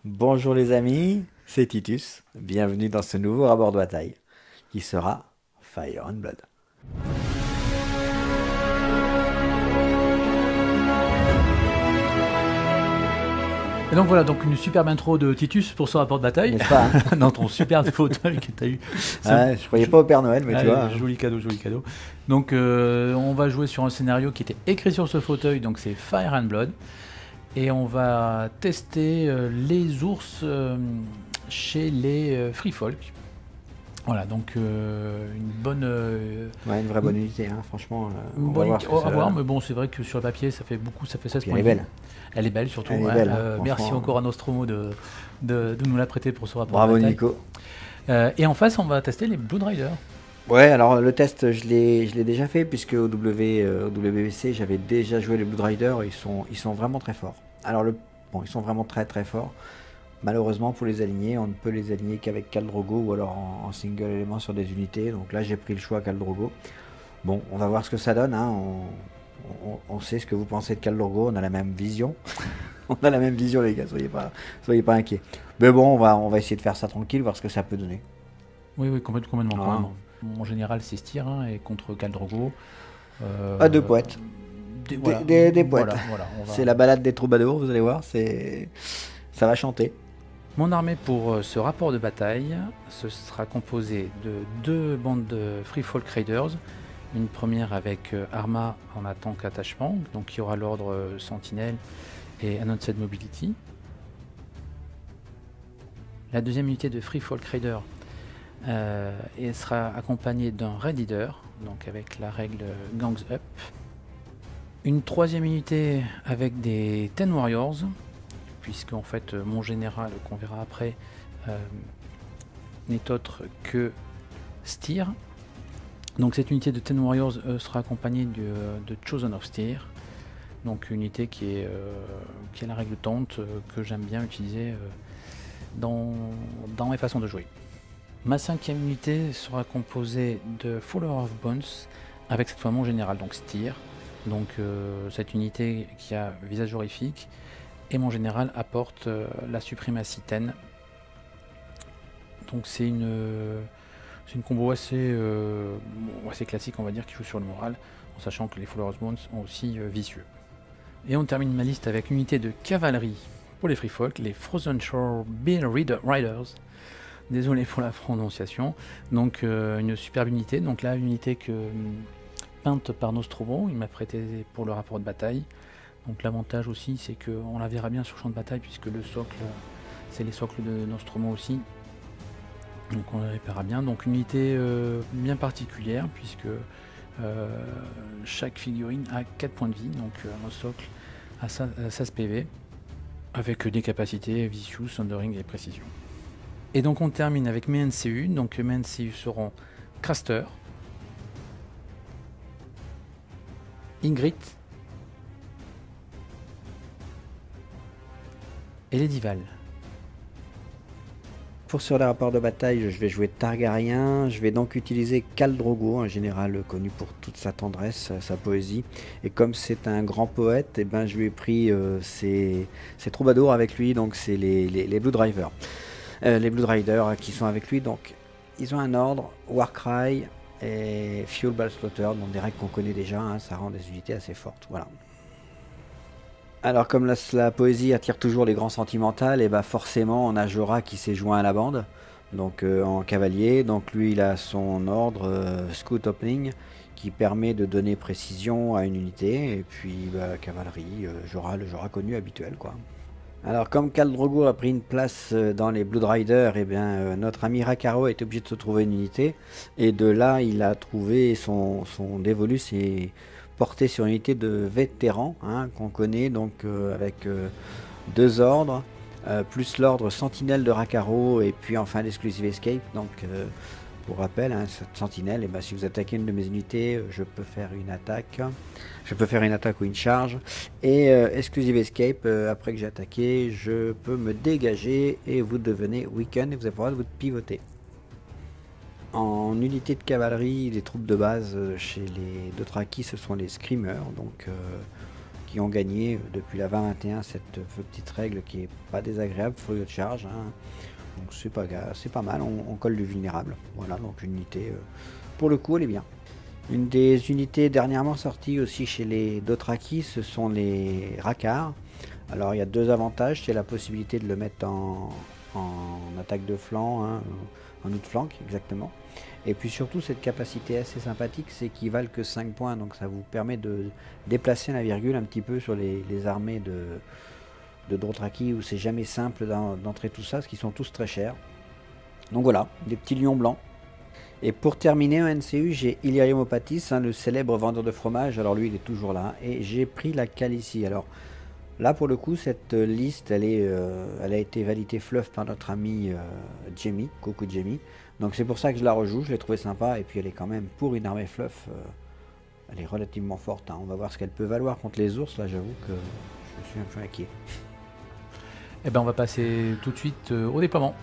Bonjour les amis, c'est Titus. Bienvenue dans ce nouveau rapport de bataille qui sera Fire and Blood. Et donc voilà, donc une superbe intro de Titus pour ce rapport de bataille. N'est-ce pas hein? Dans ton superbe fauteuil que tu as eu. Ouais, je croyais pas au Père Noël, mais tu vois. Joli cadeau, joli cadeau. Donc on va jouer sur un scénario qui était écrit sur ce fauteuil, donc c'est Fire and Blood. Et on va tester les ours chez les Free Folk. Voilà, donc une bonne... Ouais, une vraie bonne unité, hein, franchement. une On va bonne voir ce que à ça voir, donne. mais bon, c'est vrai que sur le papier, ça fait beaucoup, ça fait 16 Puis points elle est de vie. belle. Elle est belle surtout. Elle est Ouais. belle, hein, Merci franchement. encore à Nostromo de nous la prêter pour ce rapport Bravo de bataille. Nico. Et en face, on va tester les Blood Riders. Ouais, alors le test, je l'ai déjà fait puisque au WBC, j'avais déjà joué les Blood Riders. Ils sont vraiment très forts. Alors bon, ils sont vraiment très très forts. Malheureusement, pour les aligner, on ne peut les aligner qu'avec Khal Drogo ou alors en single élément sur des unités. Donc là, j'ai pris le choix Khal Drogo. Bon, on va voir ce que ça donne. Hein. On sait ce que vous pensez de Khal Drogo. On a la même vision. On a la même vision, les gars. Soyez pas inquiets. Mais bon, on va essayer de faire ça tranquille, voir ce que ça peut donner. Oui, oui, complètement. Ah. Complètement. Mon général, c'est Styr, hein, et contre Khal Drogo. Ah, deux poètes. Voilà, Des poètes. Voilà, on va... C'est la balade des troubadours, vous allez voir. Ça va chanter. Mon armée pour ce rapport de bataille, ce sera composé de deux bandes de Free Folk Raiders. Une première avec Arma en tank attachement, donc il y aura l'ordre Sentinelle et Announced Mobility. La deuxième unité de Free Folk Raider elle sera accompagnée d'un Red Leader, donc avec la règle Gangs Up. Une troisième unité avec des Ten Warriors, puisque en fait mon général, qu'on verra après, n'est autre que Styr. Donc cette unité de Ten Warriors sera accompagnée de Chosen of Styr, donc une unité qui a la règle taunt que j'aime bien utiliser dans mes façons de jouer. Ma cinquième unité sera composée de Faller of Bones, avec cette fois mon général, donc Styr. Donc cette unité qui a visage horrifique, et mon général apporte la suprématie Ten. Donc c'est une combo assez classique, on va dire, qui joue sur le moral, en sachant que les Faller of Bones sont aussi vicieux. Et on termine ma liste avec une unité de cavalerie pour les Free Folk, les Frozen Shore Bill Riders. Désolé pour la prononciation. Donc une superbe unité. Donc là, une unité peinte par Nostromo, il m'a prêté pour le rapport de bataille. Donc l'avantage aussi, c'est qu'on la verra bien sur le champ de bataille, puisque le socle, c'est les socles de Nostromo aussi. Donc on la verra bien. Donc une unité bien particulière, puisque chaque figurine a 4 points de vie, donc un socle à 16 PV, avec des capacités Vicious, Sundering et Précision. Et donc on termine avec mes NCU. Donc mes NCU seront Craster, Ingrid et Ledival. Pour ce rapport de bataille, je vais jouer Targaryen. Je vais donc utiliser Khal Drogo, un général connu pour toute sa tendresse, sa poésie. Et comme c'est un grand poète, eh ben, je lui ai pris ses troubadours avec lui, donc c'est les Blood Drivers. Les Blood Riders qui sont avec lui, donc ils ont un ordre, Warcry et Fuel Ball Slaughter, donc des règles qu'on connaît déjà, hein, ça rend des unités assez fortes. Voilà. Alors comme la poésie attire toujours les grands sentimentales, et bah forcément on a Jorah qui s'est joint à la bande, donc en cavalier, donc lui il a son ordre Scout Opening qui permet de donner précision à une unité, et puis bah, cavalerie, le Jorah connu habituel quoi. Alors comme Khal Drogo a pris une place dans les Blood Riders, et bien notre ami Rakharo est obligé de se trouver une unité, et de là il a trouvé son dévolu, c'est porté sur une unité de vétérans hein, qu'on connaît, donc avec deux ordres, plus l'ordre Sentinelle de Rakharo, et puis enfin l'Exclusive Escape, donc pour rappel, hein, cette sentinelle, et ben, si vous attaquez une de mes unités, je peux faire une attaque. Je peux faire une attaque ou une charge. Et Exclusive Escape, après que j'ai attaqué, je peux me dégager et vous devenez weaken et vous avez le droit de vous pivoter. En unité de cavalerie, les troupes de base chez les Dothraki, ce sont les Screamers, donc qui ont gagné depuis la 20-21 cette petite règle qui est pas désagréable, feuille de charge, hein. Donc c'est pas mal, on colle du vulnérable. Voilà, donc une unité, pour le coup elle est bien. Une des unités dernièrement sorties aussi chez les Dothraki, ce sont les Rakarth. Alors il y a deux avantages, c'est la possibilité de le mettre en attaque de flanc, hein, en outflank exactement. Et puis surtout cette capacité assez sympathique, c'est qu'ils valent que 5 points, donc ça vous permet de déplacer la virgule un petit peu sur les armées de Dothraki où c'est jamais simple d'entrer tout ça, parce qu'ils sont tous très chers. Donc voilà, des petits lions blancs. Et pour terminer en NCU, j'ai Illyrium Opatis, hein, le célèbre vendeur de fromage. Alors lui, il est toujours là. Et j'ai pris la Khaleesi. Alors là, pour le coup, cette liste, elle a été validée fluff par notre ami Jamie. Coucou Jamie. Donc c'est pour ça que je la rejoue. Je l'ai trouvée sympa. Et puis elle est quand même, pour une armée fluff, elle est relativement forte, hein. On va voir ce qu'elle peut valoir contre les ours. Là, j'avoue que je suis un peu inquiet. Eh ben, on va passer tout de suite au déploiement.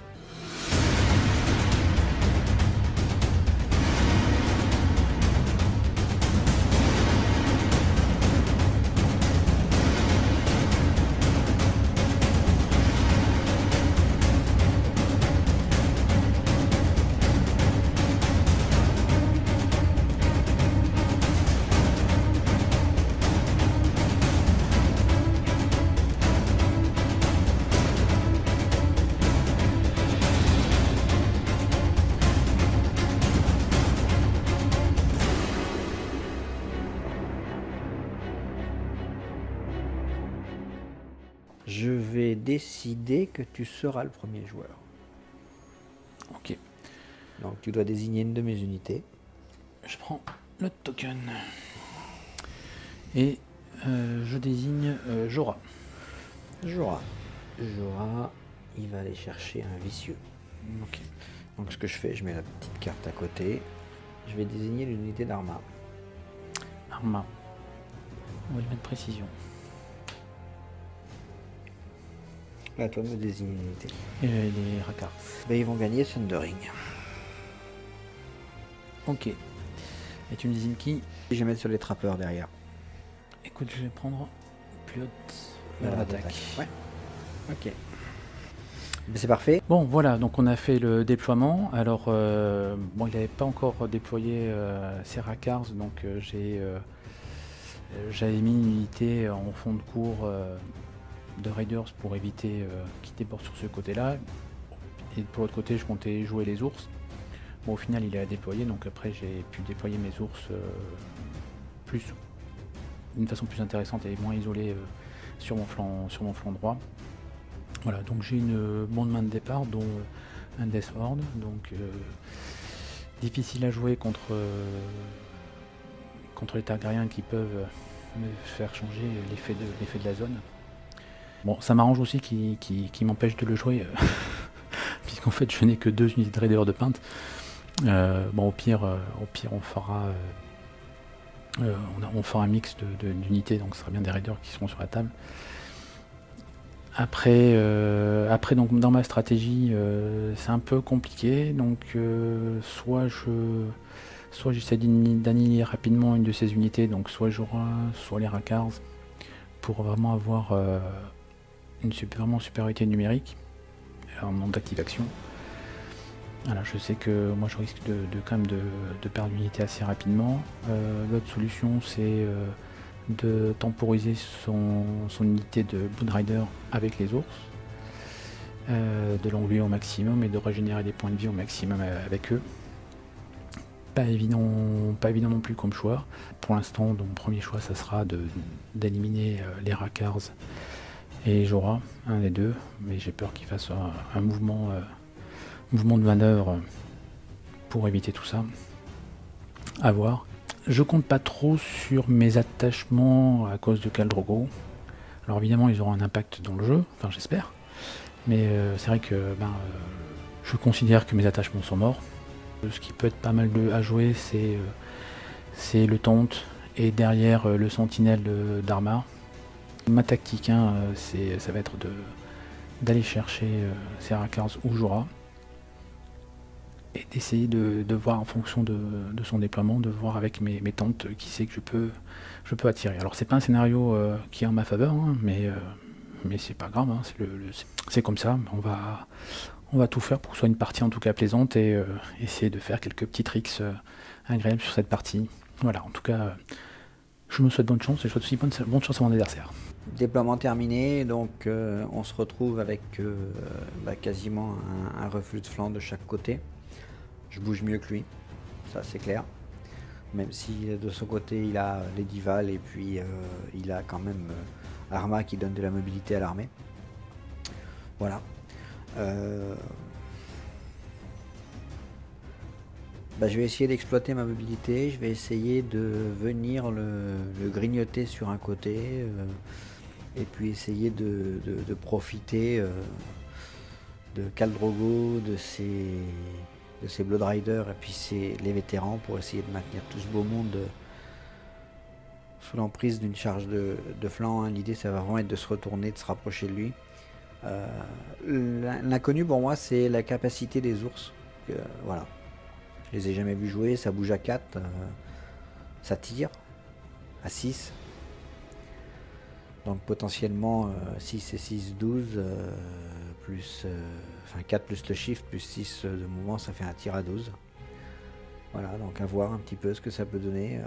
Je vais décider que tu seras le premier joueur. Ok. Donc tu dois désigner une de mes unités. Je prends le token. Et je désigne Jorah. Jorah, il va aller chercher un vicieux. Ok. Donc ce que je fais, je mets la petite carte à côté. Je vais désigner l'unité d'Arma. Arma. On va lui mettre précision. Là, toi, me désigne une unité. Et les Rakarth. Ben, ils vont gagner Thundering. Ok. Et tu me désignes qui? Je vais mettre sur les trappeurs derrière. Écoute, je vais prendre plus haute vers l'attaque. Ouais. Ok. Ben, c'est parfait. Bon, voilà, donc on a fait le déploiement. Alors, bon, il n'avait pas encore déployé ses Rakarth, donc j'avais mis une unité en fond de cours de Raiders pour éviter qu'ils débordent sur ce côté-là. Et pour l'autre côté, je comptais jouer les ours. Bon, au final, il a déployé, donc après, j'ai pu déployer mes ours d'une façon plus intéressante et moins isolée sur mon flanc droit. Voilà, donc j'ai une bonne main de départ, dont un Death Horde, donc difficile à jouer contre les Targaryens qui peuvent me faire changer l'effet de la zone. Bon, ça m'arrange aussi qui m'empêche de le jouer, puisqu'en fait je n'ai que 2 unités de raiders de pinte. Bon, au pire on fera un mix d'unités, donc ce sera bien des raiders qui seront sur la table. Après donc dans ma stratégie, c'est un peu compliqué, donc soit j'essaie d'annihiler rapidement une de ces unités, donc soit Jorah, soit les Rakarth, pour vraiment avoir une supériorité numérique en nombre d'activation. Voilà, je sais que moi je risque quand même de perdre l'unité assez rapidement. L'autre solution, c'est de temporiser son unité de Bloodrider avec les ours, de l'engluer au maximum et de régénérer des points de vie au maximum avec eux. Pas évident non plus comme choix. Pour l'instant, mon premier choix, ça sera d'éliminer les Rakarth et Jorah, un des deux, mais j'ai peur qu'il fasse un mouvement de manœuvre pour éviter tout ça. À voir. Je compte pas trop sur mes attachements à cause de Khal Drogo. Alors évidemment, ils auront un impact dans le jeu, enfin j'espère, mais c'est vrai que je considère que mes attachements sont morts. Ce qui peut être pas mal à jouer, c'est le Taunt et derrière le Sentinelle d'Arma. Ma tactique, ça va être d'aller chercher ces Rakarth ou Jorah et d'essayer de voir en fonction de son déploiement, de voir avec mes tantes qui c'est que je peux attirer. Alors c'est pas un scénario qui est en ma faveur, hein, mais c'est pas grave, hein, c'est comme ça. On va tout faire pour que ce soit une partie en tout cas plaisante et essayer de faire quelques petits tricks agréables sur cette partie. Voilà, en tout cas, je me souhaite bonne chance et je souhaite aussi bonne chance à mon adversaire. Déploiement terminé, donc on se retrouve avec quasiment un reflux de flanc de chaque côté. Je bouge mieux que lui, ça c'est clair. Même si de son côté il a les divals et puis il a quand même Arma qui donne de la mobilité à l'armée. Voilà. Je vais essayer d'exploiter ma mobilité, je vais essayer de venir le grignoter sur un côté et puis essayer de profiter de Khal Drogo, de ses Blood Riders et puis les vétérans pour essayer de maintenir tout ce beau monde sous l'emprise d'une charge de flanc. Hein. L'idée ça va vraiment être de se retourner, de se rapprocher de lui. L'inconnu pour moi c'est la capacité des ours. Voilà. Je les ai jamais vus jouer, ça bouge à 4, ça tire à 6. Donc potentiellement 6 et 6, 12, plus, 4 plus le shift, plus 6 de mouvement, ça fait un tir à 12. Voilà, donc à voir un petit peu ce que ça peut donner.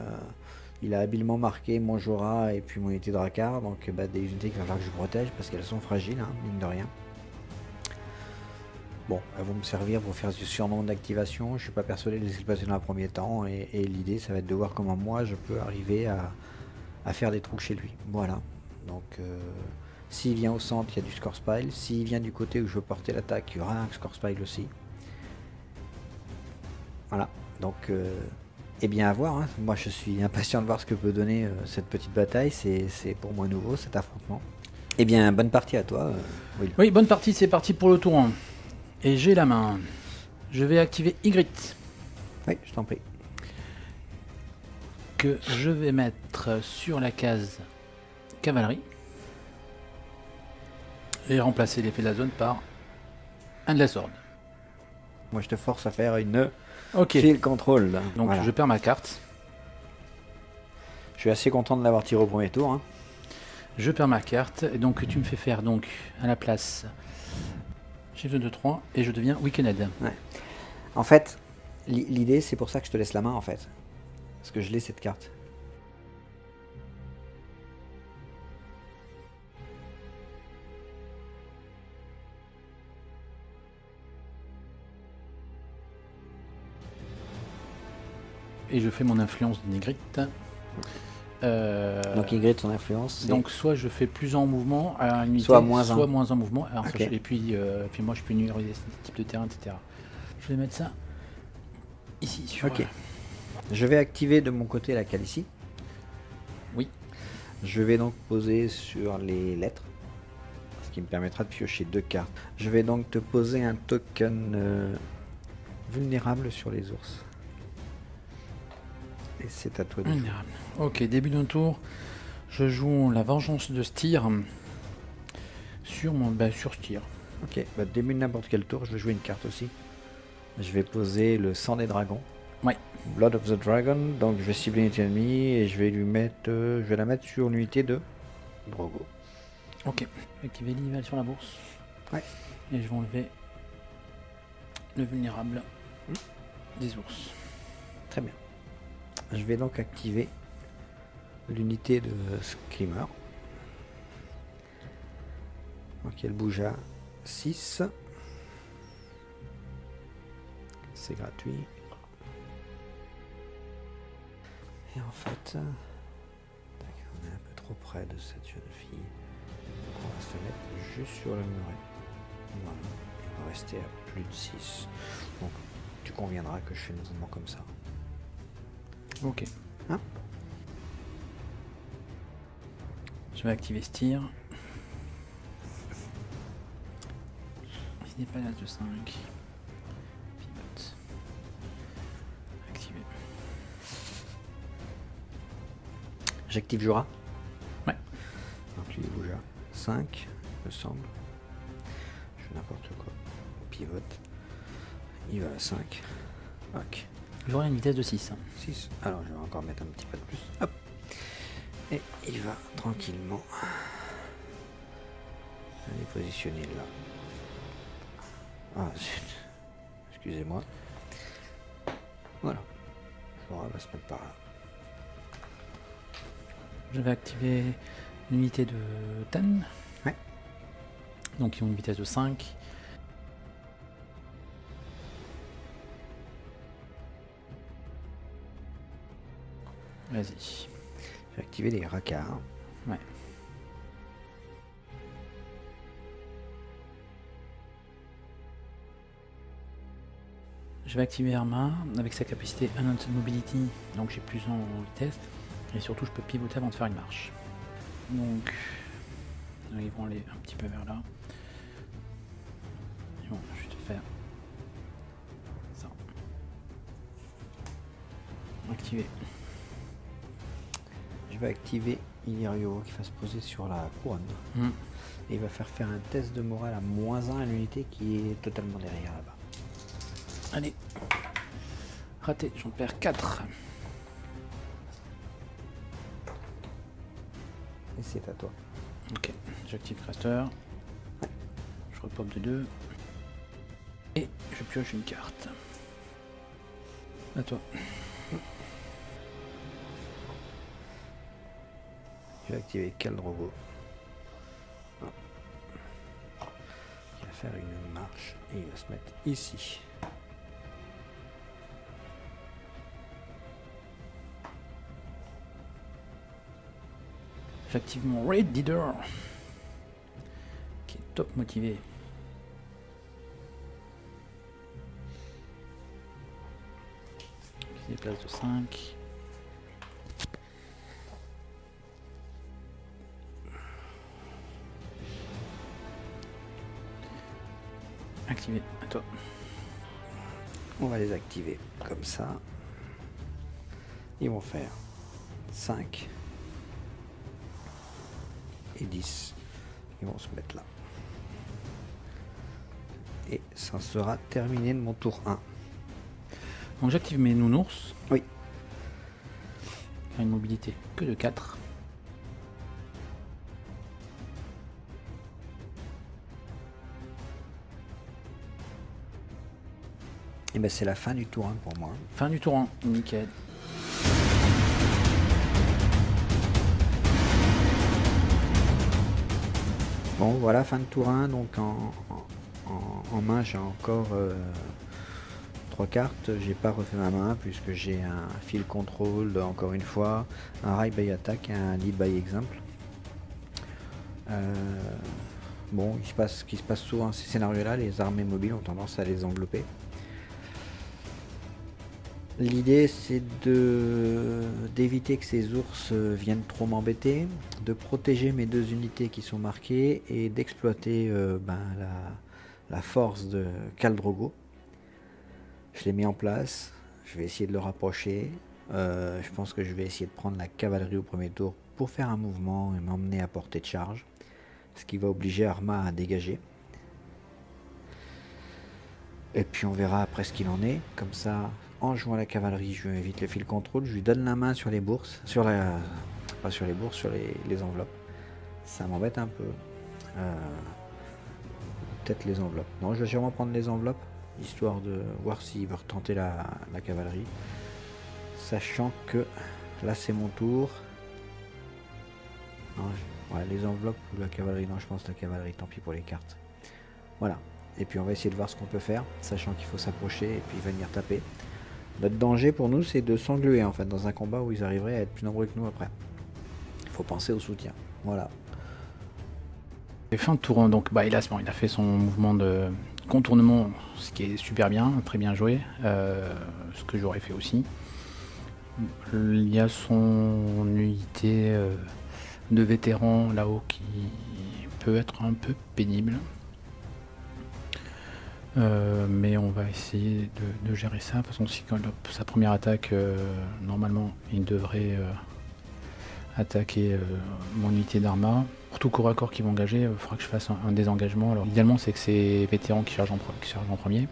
Il a habilement marqué mon Jorah et puis mon unité Drakkar, donc des unités qu'il va falloir que je protège parce qu'elles sont fragiles, hein, mine de rien. Bon, elles vont me servir pour faire du surnombre d'activation. Je suis pas persuadé de les exploiter dans un premier temps et l'idée ça va être de voir comment moi je peux arriver à faire des trous chez lui. Voilà. Donc s'il vient au centre, il y a du score spile. S'il vient du côté où je veux porter l'attaque, il y aura un score spile aussi. Voilà. Donc bien à voir. Hein. Moi je suis impatient de voir ce que peut donner cette petite bataille. C'est pour moi nouveau cet affrontement. Eh bien bonne partie à toi. Will. Oui, bonne partie, c'est parti pour le tour 1. Et j'ai la main. Je vais activer Ygritte. Oui, je t'en prie. Que je vais mettre sur la case cavalerie. Et remplacer l'effet de la zone par un de la sword. Moi je te force à faire une Ok. field control. Donc voilà. Je perds ma carte. Je suis assez content de l'avoir tiré au premier tour. Hein. Je perds ma carte. Et donc tu me fais faire donc à la place... Shift 2-3 et je deviens Weakened. Ouais. En fait, l'idée c'est pour ça que je te laisse la main en fait. Parce que je l'ai cette carte. Et je fais mon influence d'Ygritte. Donc Ygritte, son influence. Donc soit je fais plus en mouvement à une unité, soit moins en mouvement. Alors, okay. Et puis moi je peux numériser ce type de terrain, etc. Je vais mettre ça ici sur. Ok. Je vais activer de mon côté la Khaleesi. Oui. Je vais donc poser sur les lettres, ce qui me permettra de piocher 2 cartes. Je vais donc te poser un token vulnérable sur les ours. Et c'est à toi de jouer. Ok, début d'un tour, je joue la vengeance de Styr sur sur Styr. Ok, début de n'importe quel tour, je vais jouer une carte aussi. Je vais poser le sang des dragons. Ouais. Blood of the Dragon, donc je vais cibler une unité ennemie et je vais la mettre sur l'unité de Drogo. Ok, activer l'inival sur la bourse. Ouais. Et je vais enlever le vulnérable des ours. Très bien. Je vais donc activer l'unité de Screamer. Donc elle bouge à 6. C'est gratuit. Et en fait, on est un peu trop près de cette jeune fille. Donc on va se mettre juste sur le muret. Voilà. On va rester à plus de 6. Donc tu conviendras que je fais le mouvement comme ça. Ok. Hein? Je vais activer Styr. Il n'est pas l'as de 5. Pivot. Activé. J'active Jorah. Ouais. Donc lui il bouge à 5, me semble. Je fais n'importe quoi. Pivot. il va à 5. Ok. J'aurai une vitesse de 6. 6. Alors je vais encore mettre un petit peu de plus. Hop. Et il va tranquillement aller positionner là. Ah zut. Excusez-moi. Voilà. Flora va se mettre par là. Je vais activer l'unité de Tan. Ouais. Donc ils ont une vitesse de 5. Vas-y. Je vais activer les racars. Ouais. Je vais activer Arma avec sa capacité Enhanced Mobility, donc j'ai plus en vitesse. Et surtout je peux pivoter avant de faire une marche. Donc ils vont aller un petit peu vers là. Ils vont juste faire ça. Activer. Je vais activer Illyrio qui va se poser sur la couronne. Et il va faire un test de morale à -1 à l'unité qui est totalement derrière là-bas. Allez. Raté, j'en perds 4. Et c'est à toi. Ok, j'active Craster. Je repop de 2. Et je pioche une carte. À toi. Je vais activer Khal Drogo. Il va faire une marche et il va se mettre ici. J'active mon Raid Leader qui est top motivé. Qui se déplace de 5. Activé, à toi. On va les activer comme ça. Ils vont faire 5 et 10. Ils vont se mettre là. Et ça sera terminé de mon tour 1. Donc j'active mes nounours. Oui. Une mobilité que de 4. Et ben c'est la fin du tour 1 pour moi. Fin du tour 1, nickel. Bon voilà, fin de tour 1, donc en main j'ai encore 3 cartes. J'ai pas refait ma main puisque j'ai un field control encore une fois, un ride by attack et un lead by example. Bon, ce qui se passe souvent ces scénarios là, les armées mobiles ont tendance à les envelopper. L'idée c'est d'éviter que ces ours viennent trop m'embêter, de protéger mes 2 unités qui sont marquées et d'exploiter la force de Khal Drogo. Je l'ai mis en place, je vais essayer de le rapprocher. Je pense que je vais essayer de prendre la cavalerie au premier tour pour faire un mouvement et m'emmener à portée de charge, ce qui va obliger Arma à dégager. Et puis on verra après ce qu'il en est. Comme ça, en jouant la cavalerie, je lui évite le fil contrôle, je lui donne la main sur les bourses, pas sur les bourses, sur les enveloppes. Ça m'embête un peu. Peut-être les enveloppes. Non, je vais sûrement prendre les enveloppes, histoire de voir s'il veut retenter la cavalerie. Sachant que là c'est mon tour. Non, ouais, les enveloppes ou la cavalerie, non je pense la cavalerie, tant pis pour les cartes. Voilà. Et puis on va essayer de voir ce qu'on peut faire, sachant qu'il faut s'approcher et puis venir taper. Notre danger pour nous c'est de s'engluer en fait dans un combat où ils arriveraient à être plus nombreux que nous après. Il faut penser au soutien. Voilà. Et fin de tour 1, donc Hélas, bon, il a fait son mouvement de contournement, ce qui est super bien, très bien joué, ce que j'aurais fait aussi. Il y a son unité de vétéran là-haut qui peut être un peu pénible. Mais on va essayer de gérer ça. De toute façon, si quand sa première attaque, normalement, il devrait attaquer mon unité d'Arma. Pour tout corps à corps qui va engager, il faudra que je fasse un désengagement. Alors, idéalement, c'est que c'est vétérans qui chargent en premier.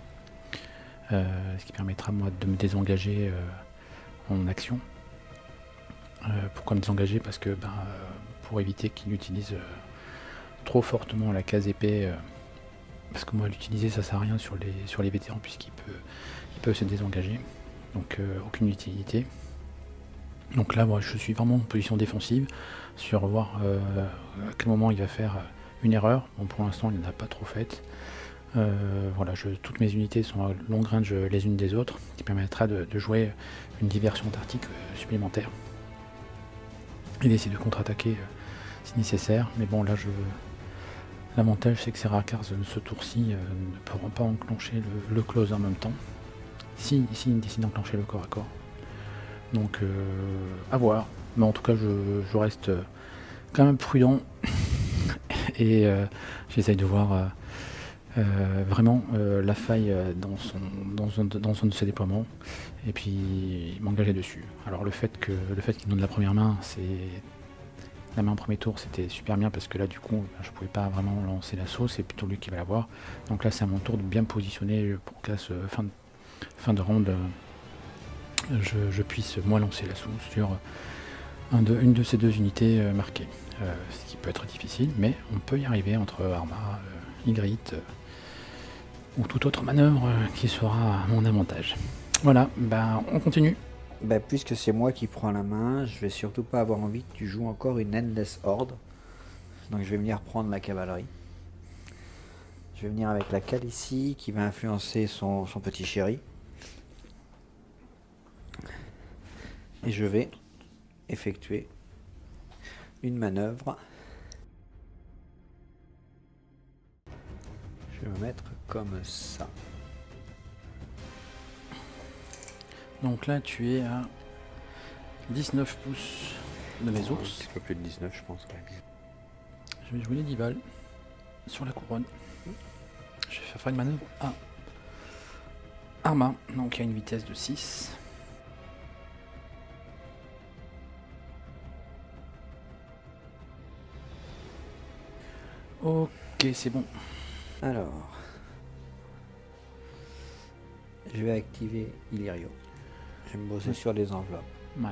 ce qui permettra moi de me désengager en action. Pourquoi me désengager? Parce que pour éviter qu'il utilise trop fortement la case épée, parce que moi l'utiliser ça sert à rien sur les vétérans puisqu'il peut se désengager, donc aucune utilité. Donc là moi je suis vraiment en position défensive sur voir à quel moment il va faire une erreur. Bon, pour l'instant il n'en a pas trop fait. Voilà, toutes mes unités sont à long range les unes des autres, qui permettra de jouer une diversion tactique supplémentaire et d'essayer de contre-attaquer si nécessaire. Mais bon là l'avantage c'est que ces Rakars ce tour-ci ne pourront pas enclencher le close en même temps si ils décident d'enclencher le corps à corps. Donc à voir, mais en tout cas je reste quand même prudent et j'essaye de voir vraiment la faille dans un de ses déploiements et puis m'engager dessus. Alors le fait qu'il donne la première main, c'est la main en premier tour, c'était super bien parce que là du coup je pouvais pas vraiment lancer l'assaut, c'est plutôt lui qui va l'avoir. Donc là c'est à mon tour de bien me positionner pour qu'à ce fin de round je puisse moi lancer l'assaut sur une de ces deux unités marquées. Ce qui peut être difficile, mais on peut y arriver entre Arma, Ygritte ou toute autre manœuvre qui sera à mon avantage. Voilà, on continue. Puisque c'est moi qui prends la main, je vais surtout pas avoir envie que tu joues encore une Endless Horde. Donc je vais venir prendre la cavalerie. Je vais venir avec la Khaleesi qui va influencer son petit chéri. Et je vais effectuer une manœuvre. Je vais me mettre comme ça. Donc là tu es à 19 pouces de mes ours. Un peu plus de 19 je pense. Je vais jouer les 10 balles sur la couronne. Je vais faire une manœuvre à Arma, donc il y a une vitesse de 6. Ok, c'est bon. Alors, je vais activer Illyrio. Je vais me bosser sur les enveloppes. Ouais.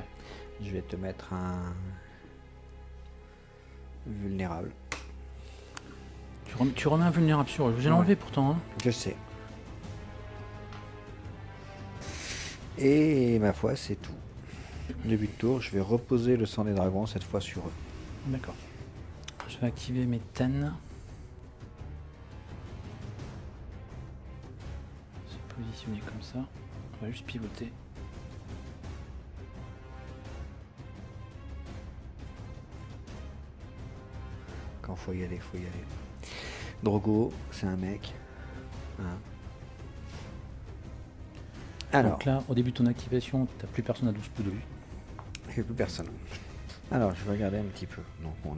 Je vais te mettre un vulnérable. Tu remets un vulnérable sur eux. Je vais l'enlever pourtant. Hein. Je sais. Et ma foi, c'est tout. Début de tour, je vais reposer le sang des dragons cette fois sur eux. D'accord. Je vais activer mes tennes. Se positionner comme ça. On va juste pivoter. Quand faut y aller, faut y aller. Drogo, c'est un mec. Hein. Alors. Donc là, au début de ton activation, t'as plus personne à 12 pouces de vue. Il n'y a plus personne. Alors, je vais regarder un petit peu. Donc, on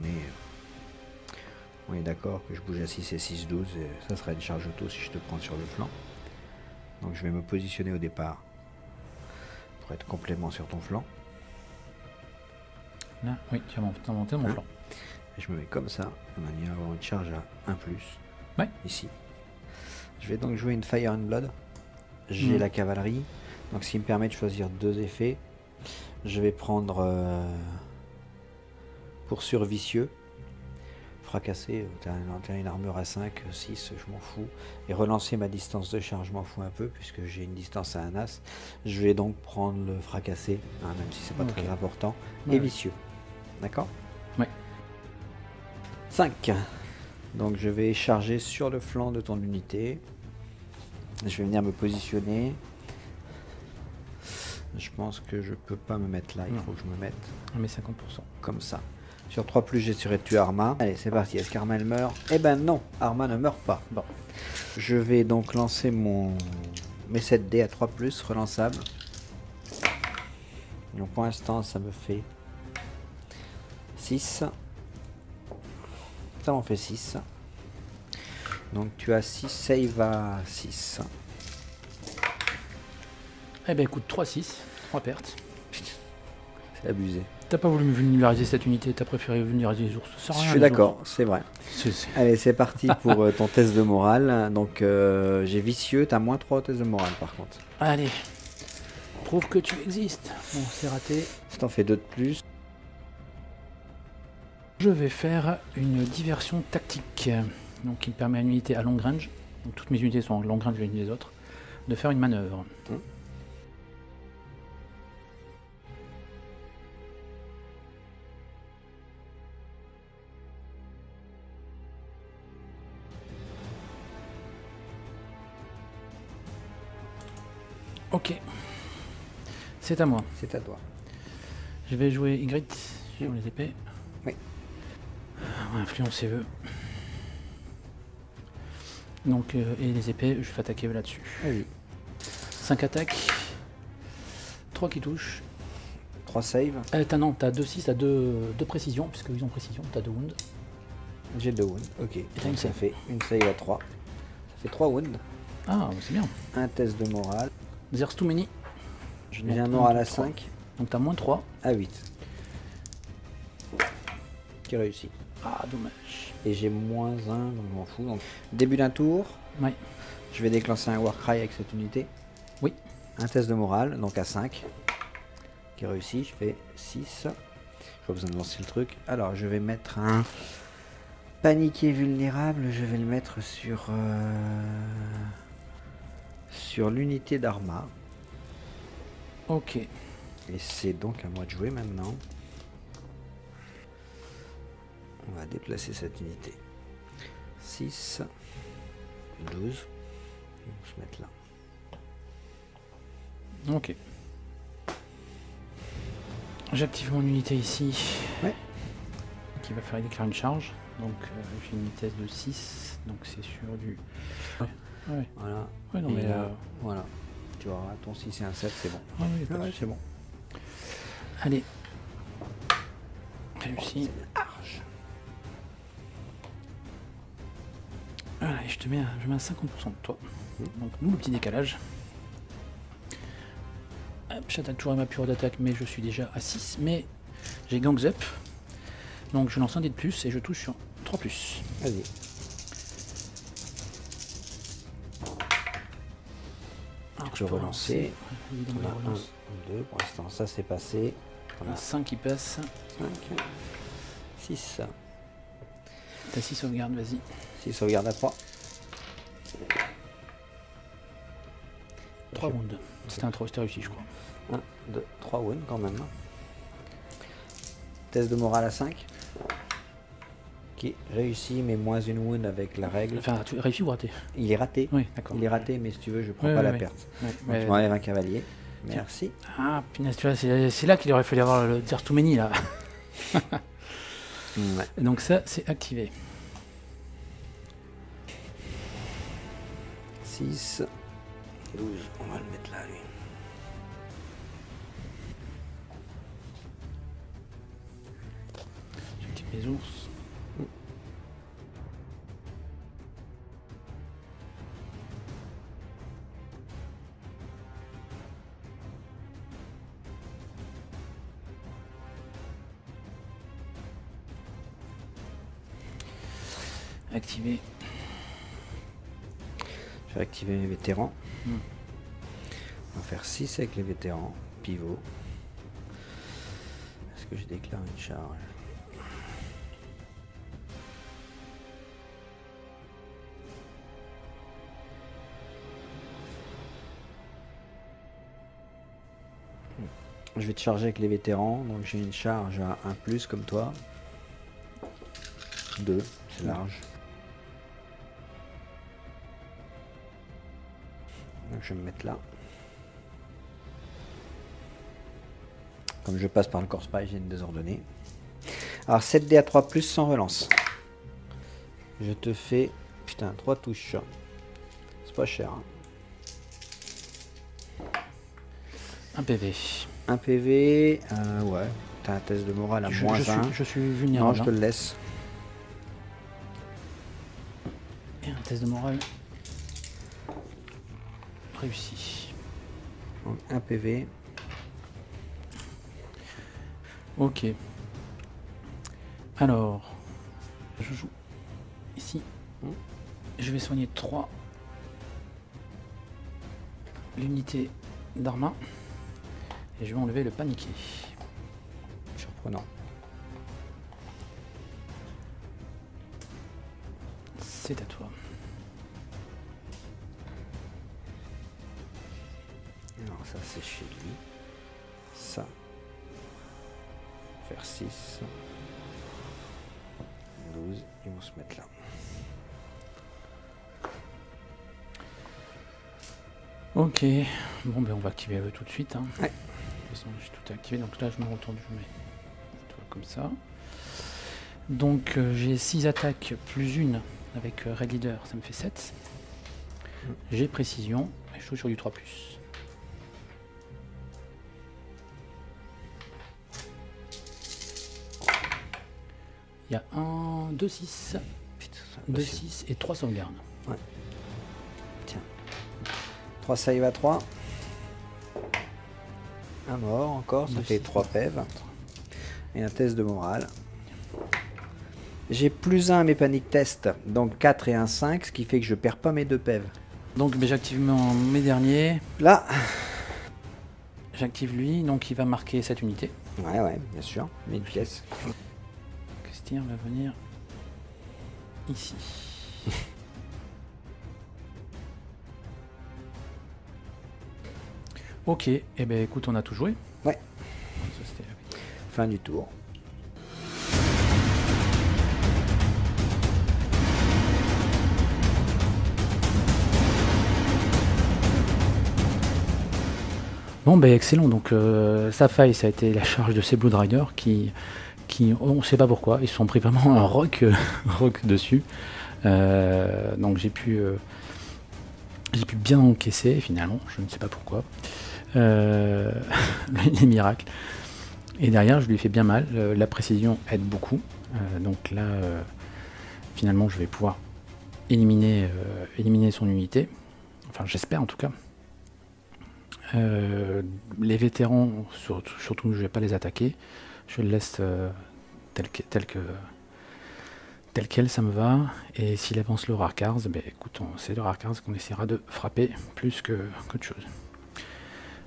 est d'accord que je bouge à 6 et 6, 12. Et ça sera une charge auto si je te prends sur le flanc. Donc, je vais me positionner au départ pour être complément sur ton flanc. Là, oui, tu vas monter mon flanc. Et je me mets comme ça, de manière à avoir une charge à 1+. Ouais. Ici. Je vais donc jouer une Fire and Blood. J'ai la cavalerie. Donc, ce qui me permet de choisir 2 effets. Je vais prendre poursuivre vicieux. Fracasser, t'as une armure à 5, 6, je m'en fous. Et relancer ma distance de charge, je m'en fous un peu, puisque j'ai une distance à un as. Je vais donc prendre le fracasser, même si c'est pas très important. Ouais. Et vicieux. D'accord? Ouais. 5. Donc je vais charger sur le flanc de ton unité. Je vais venir me positionner. Je pense que je peux pas me mettre là, il faut que je me mette. Mais 50%. Comme ça. Sur 3+, j'essaierai de tuer Arma. Allez, c'est parti. Est-ce qu'Arma elle meurt? Eh ben non, Arma ne meurt pas. Bon. Je vais donc lancer mes 7 dés à 3+, relançable. Donc pour l'instant, ça me fait 6. Ça m'en fait 6. Donc tu as 6, save à 6. Eh ben écoute, 3-6, 3 pertes. C'est abusé. T'as pas voulu vulnéraliser cette unité, t'as préféré vulnéraliser les ours. Ça sert à Je rien, suis les d'accord, c'est vrai. ours. Allez, c'est parti pour ton test de morale. Donc, j'ai vicieux, t'as -3 au test de morale par contre. Allez, prouve que tu existes. Bon, c'est raté. Ça t'en fait 2 de plus. Je vais faire une diversion tactique. Donc, il permet à une unité à long range, donc toutes mes unités sont en long range les unes des autres, de faire une manœuvre. Ok, c'est à moi. C'est à toi. Je vais jouer Ygritte sur les épées. Oui. On va influencer eux. Donc, et les épées, je vais attaquer là-dessus. Vas-y. 5 attaques, 3 qui touchent. 3 save. Non, t'as 2-6, t'as 2 précision, puisqu'ils ont précision, t'as 2 wounds. J'ai 2 wounds. Ok. t'as une Ça save. fait une save à 3. Ça fait 3 wounds. Ah, c'est bien. Un test de morale. There's too many. J'ai un morale à 5 Donc t'as -3. à 8. Qui réussit. Ah, dommage. Et j'ai -1, donc je m'en fous. Donc, début d'un tour. Ouais. Je vais déclencher un Warcry avec cette unité. Oui. Un test de morale, donc à 5. Qui réussit, je fais 6. J'ai pas besoin de lancer le truc. Alors, je vais mettre un paniqué vulnérable. Je vais le mettre sur l'unité d'Arma. Ok. Et c'est donc à moi de jouer maintenant. On va déplacer cette unité. 6, 12. On va se mettre là. Ok. J'active mon unité ici. Ouais. Qui va faire déclarer une charge. Donc j'ai une vitesse de 6. Donc c'est sur du... Ouais. Voilà. Ouais, non, Et mais là, voilà. Tu vois, ton 6 et un 7, c'est bon. ouais, ouais, pas de Ouais, souci. c'est bon. Allez. Réussi. Voilà, et je mets à 50% de toi. Donc nous, le petit décalage. Hop, j'attaque toujours avec ma pure d'attaque, mais je suis déjà à 6. Mais j'ai gangs up. Donc je lance un dé de plus et je touche sur 3+. Vas-y. Alors, Tu peux relancer. Évidemment, On a je relance. 1, 2. Pour l'instant, ça c'est passé. On a 5 qui passe. 5, 6. T'as 6 sauvegardes, vas-y. 6 sauvegarde à 3. 3 rounds. C'était un 3, c'était réussi, je crois. 1, 2, 3 wounds quand même. Test de morale à 5. Qui réussit, mais -1 wound avec la règle. Enfin, tu réussis ou raté? Il est raté. Oui, d'accord. Il est raté, mais si tu veux, je prends Ouais, pas ouais, la ouais. perte. Ouais, Donc, ouais. tu m'enlèves un cavalier. Merci. Ah, punaise, tu vois, c'est là qu'il aurait fallu avoir le There's too many, là. Ouais. Et donc ça, c'est activé. 6, 12. On va le mettre là, lui. J'active mes ours. Activé. Je vais activer mes vétérans. Hmm. On va faire 6 avec les vétérans. Pivot. Est-ce que je déclare une charge? Je vais te charger avec les vétérans. Donc j'ai une charge à 1+, comme toi. 2, c'est large. Donc je vais me mettre là. Comme je passe par le corps spy, j'ai une désordonnée. Alors 7 dés à 3+, sans relance. Je te fais... Putain, 3 touches. C'est pas cher. Hein. 1 PV. 1 PV, ouais. T'as un test de morale à -1. Je suis Non, vulnérable. je te le laisse. Et un test de morale. Réussi. Donc 1 PV. Ok. Alors, je joue ici. Je vais soigner 3 l'unité d'Arma. Et je vais enlever le paniqué. Surprenant. C'est à toi. Alors ça c'est chez lui. Ça. Faire 6. 12. Ils vont se mettre là. Ok. Bon ben on va activer eux tout de suite. Hein. Ouais. De toute façon j'ai tout activé. Donc là je me retourne, je mets toi comme ça. Donc j'ai 6 attaques plus une avec Red Leader, ça me fait 7. J'ai précision et je joue sur du 3+. Il y a 1, 2, 6. 2, 6 et 3 sauvegardes. Ouais. Tiens. 3 save à 3. Un mort encore, ça fait 3 PEV. Et un test de morale. J'ai plus 1 à mes panic tests, donc 4 et un 5, ce qui fait que je perds pas mes 2 PEV. Donc ben, j'active mes derniers. Là. J'active lui, donc il va marquer cette unité. Ouais, bien sûr. Mais une pièce. Christian va venir ici. Ok, et ben écoute, on a tout joué. Ouais. Ça, c'était... Fin du tour. Bon ben excellent, donc sa faille ça a été la charge de ces Blood Riders qui on ne sait pas pourquoi, ils se sont pris vraiment un rock, rock dessus. Donc j'ai pu bien encaisser finalement, je ne sais pas pourquoi. Les miracles. Et derrière je lui ai fait bien mal, la précision aide beaucoup. Donc là finalement je vais pouvoir éliminer son unité. Enfin j'espère en tout cas. Les vétérans, surtout je ne vais pas les attaquer, je le laisse tel quel, ça me va. Et s'il avance le Rarkars, ben écoute, c'est le Rarkars qu'on essaiera de frapper plus qu'autre chose.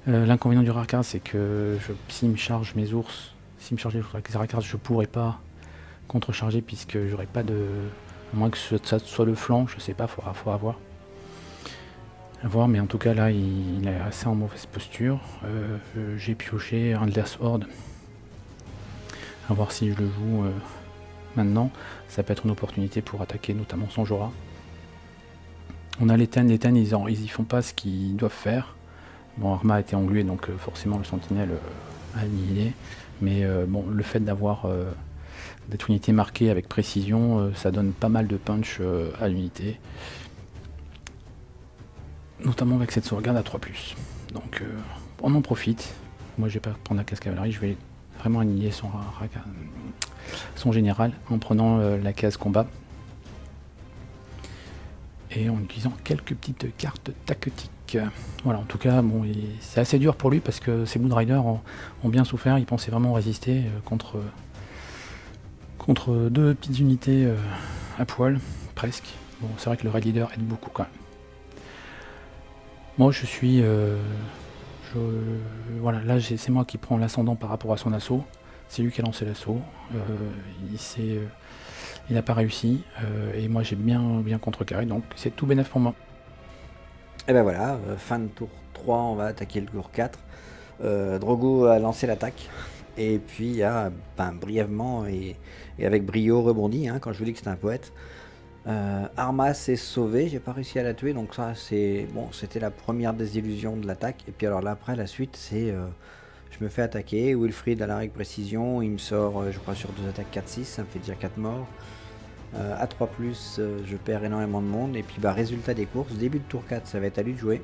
L'inconvénient du Rarkars, c'est que s'il me charge mes ours, s'il me charge avec les Rarkars, je pourrais pas contrecharger puisque j'aurais pas de... À moins que ça soit le flanc, je sais pas, faudra voir. Mais en tout cas là il est assez en mauvaise posture. J'ai pioché Endless Horde, à voir si je le joue maintenant. Ça peut être une opportunité pour attaquer notamment son Jora. On a les Ten ils y font pas ce qu'ils doivent faire. Bon, Arma a été englué donc forcément le sentinelle a annihilé, mais bon, le fait d'avoir d'être unité marquée avec précision, ça donne pas mal de punch à l'unité. Notamment avec cette sauvegarde à 3+. Donc on en profite. Moi je vais pas prendre la casse cavalerie, je vais vraiment annihiler son général en prenant la case combat. Et en utilisant quelques petites cartes tactiques. Voilà, en tout cas, bon, c'est assez dur pour lui parce que ces Blood Riders ont bien souffert, ils pensaient vraiment résister contre 2 petites unités à poil, presque. Bon, c'est vrai que le Red Leader aide beaucoup quand même. Moi je suis... voilà, là c'est moi qui prends l'ascendant par rapport à son assaut. C'est lui qui a lancé l'assaut. Il n'a pas réussi. Et moi j'ai bien contrecarré. Donc c'est tout bénef pour moi. Et ben voilà, fin de tour 3, on va attaquer le tour 4. Drogo a lancé l'attaque. Et puis il y a brièvement et avec brio rebondi, hein, quand je vous dis que c'était un poète. Arma s'est sauvé, j'ai pas réussi à la tuer, donc ça c'est bon, c'était la première désillusion de l'attaque. Et puis alors là après la suite c'est je me fais attaquer, Wilfried à la règle précision, il me sort je crois sur 2 attaques 4-6, ça me fait déjà 4 morts. À 3+, je perds énormément de monde. Et puis résultat des courses, début de tour 4 ça va être à lui de jouer.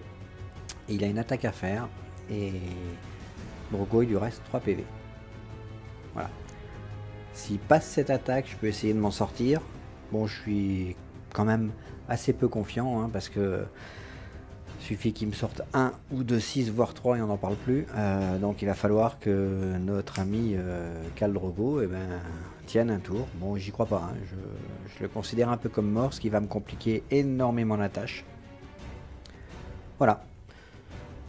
Et il a une attaque à faire et Drogo il lui reste 3 PV. Voilà. S'il passe cette attaque, je peux essayer de m'en sortir. Bon, je suis quand même assez peu confiant, hein, parce que suffit qu'il me sorte un ou deux 6, voire 3 et on n'en parle plus. Donc il va falloir que notre ami Khal Drogo tienne un tour. Bon, j'y crois pas, hein. Je le considère un peu comme mort, ce qui va me compliquer énormément la tâche. Voilà.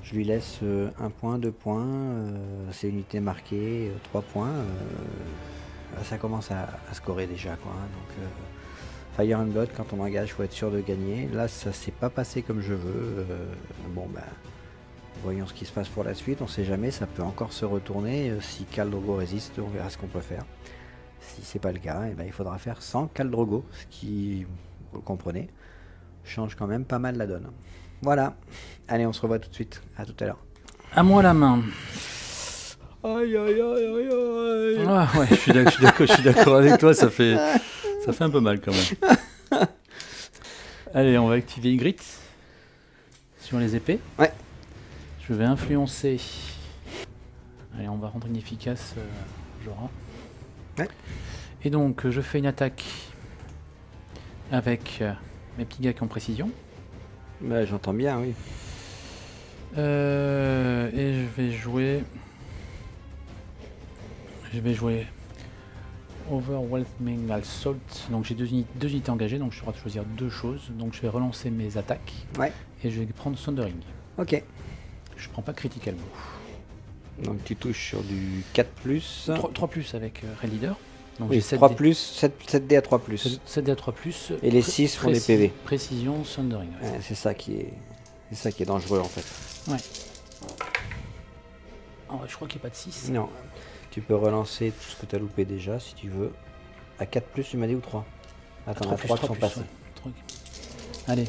Je lui laisse 1 point, 2 points, c'est unité marquée, 3 points. Ça commence à scorer déjà, quoi. Hein. Donc Fire and Blood, quand on engage, il faut être sûr de gagner. Là, ça s'est pas passé comme je veux. Bon, voyons ce qui se passe pour la suite. On sait jamais, ça peut encore se retourner. Si Khal Drogo résiste, on verra ce qu'on peut faire. Si c'est pas le cas, il faudra faire sans Khal Drogo, ce qui, vous comprenez, change quand même pas mal la donne. Voilà. Allez, on se revoit tout de suite. À tout à l'heure. À moi la main. Aïe, aïe, aïe, aïe, aïe. Ah ouais, je suis d'accord avec toi, ça fait un peu mal quand même. Allez, on va activer Ygritte sur les épées. Ouais. Je vais influencer. Allez, on va rendre inefficace Jorah. Ouais. Et donc, je fais une attaque avec mes petits gars qui ont précision. J'entends bien, oui. Et je vais jouer Overwhelming Assault. Donc j'ai deux unités engagées, donc je dois choisir 2 choses. Donc je vais relancer mes attaques. Ouais. Et je vais prendre Thundering. Ok. Je prends pas Critical Move. Donc tu touches sur du 4+. 3 avec Red Leader. Donc Oui, j'ai 3+, 7D à 3+. 7D à 3+. Et les 6 font des PV. Précision, Thundering. Ouais. Ouais, c'est ça qui est dangereux en fait. Ouais. Oh, je crois qu'il n'y a pas de 6. Non. Tu peux relancer tout ce que tu as loupé déjà si tu veux. À 4+, tu m'as dit, ou 3? Attends, à 3 qui sont passés. Ouais. Allez.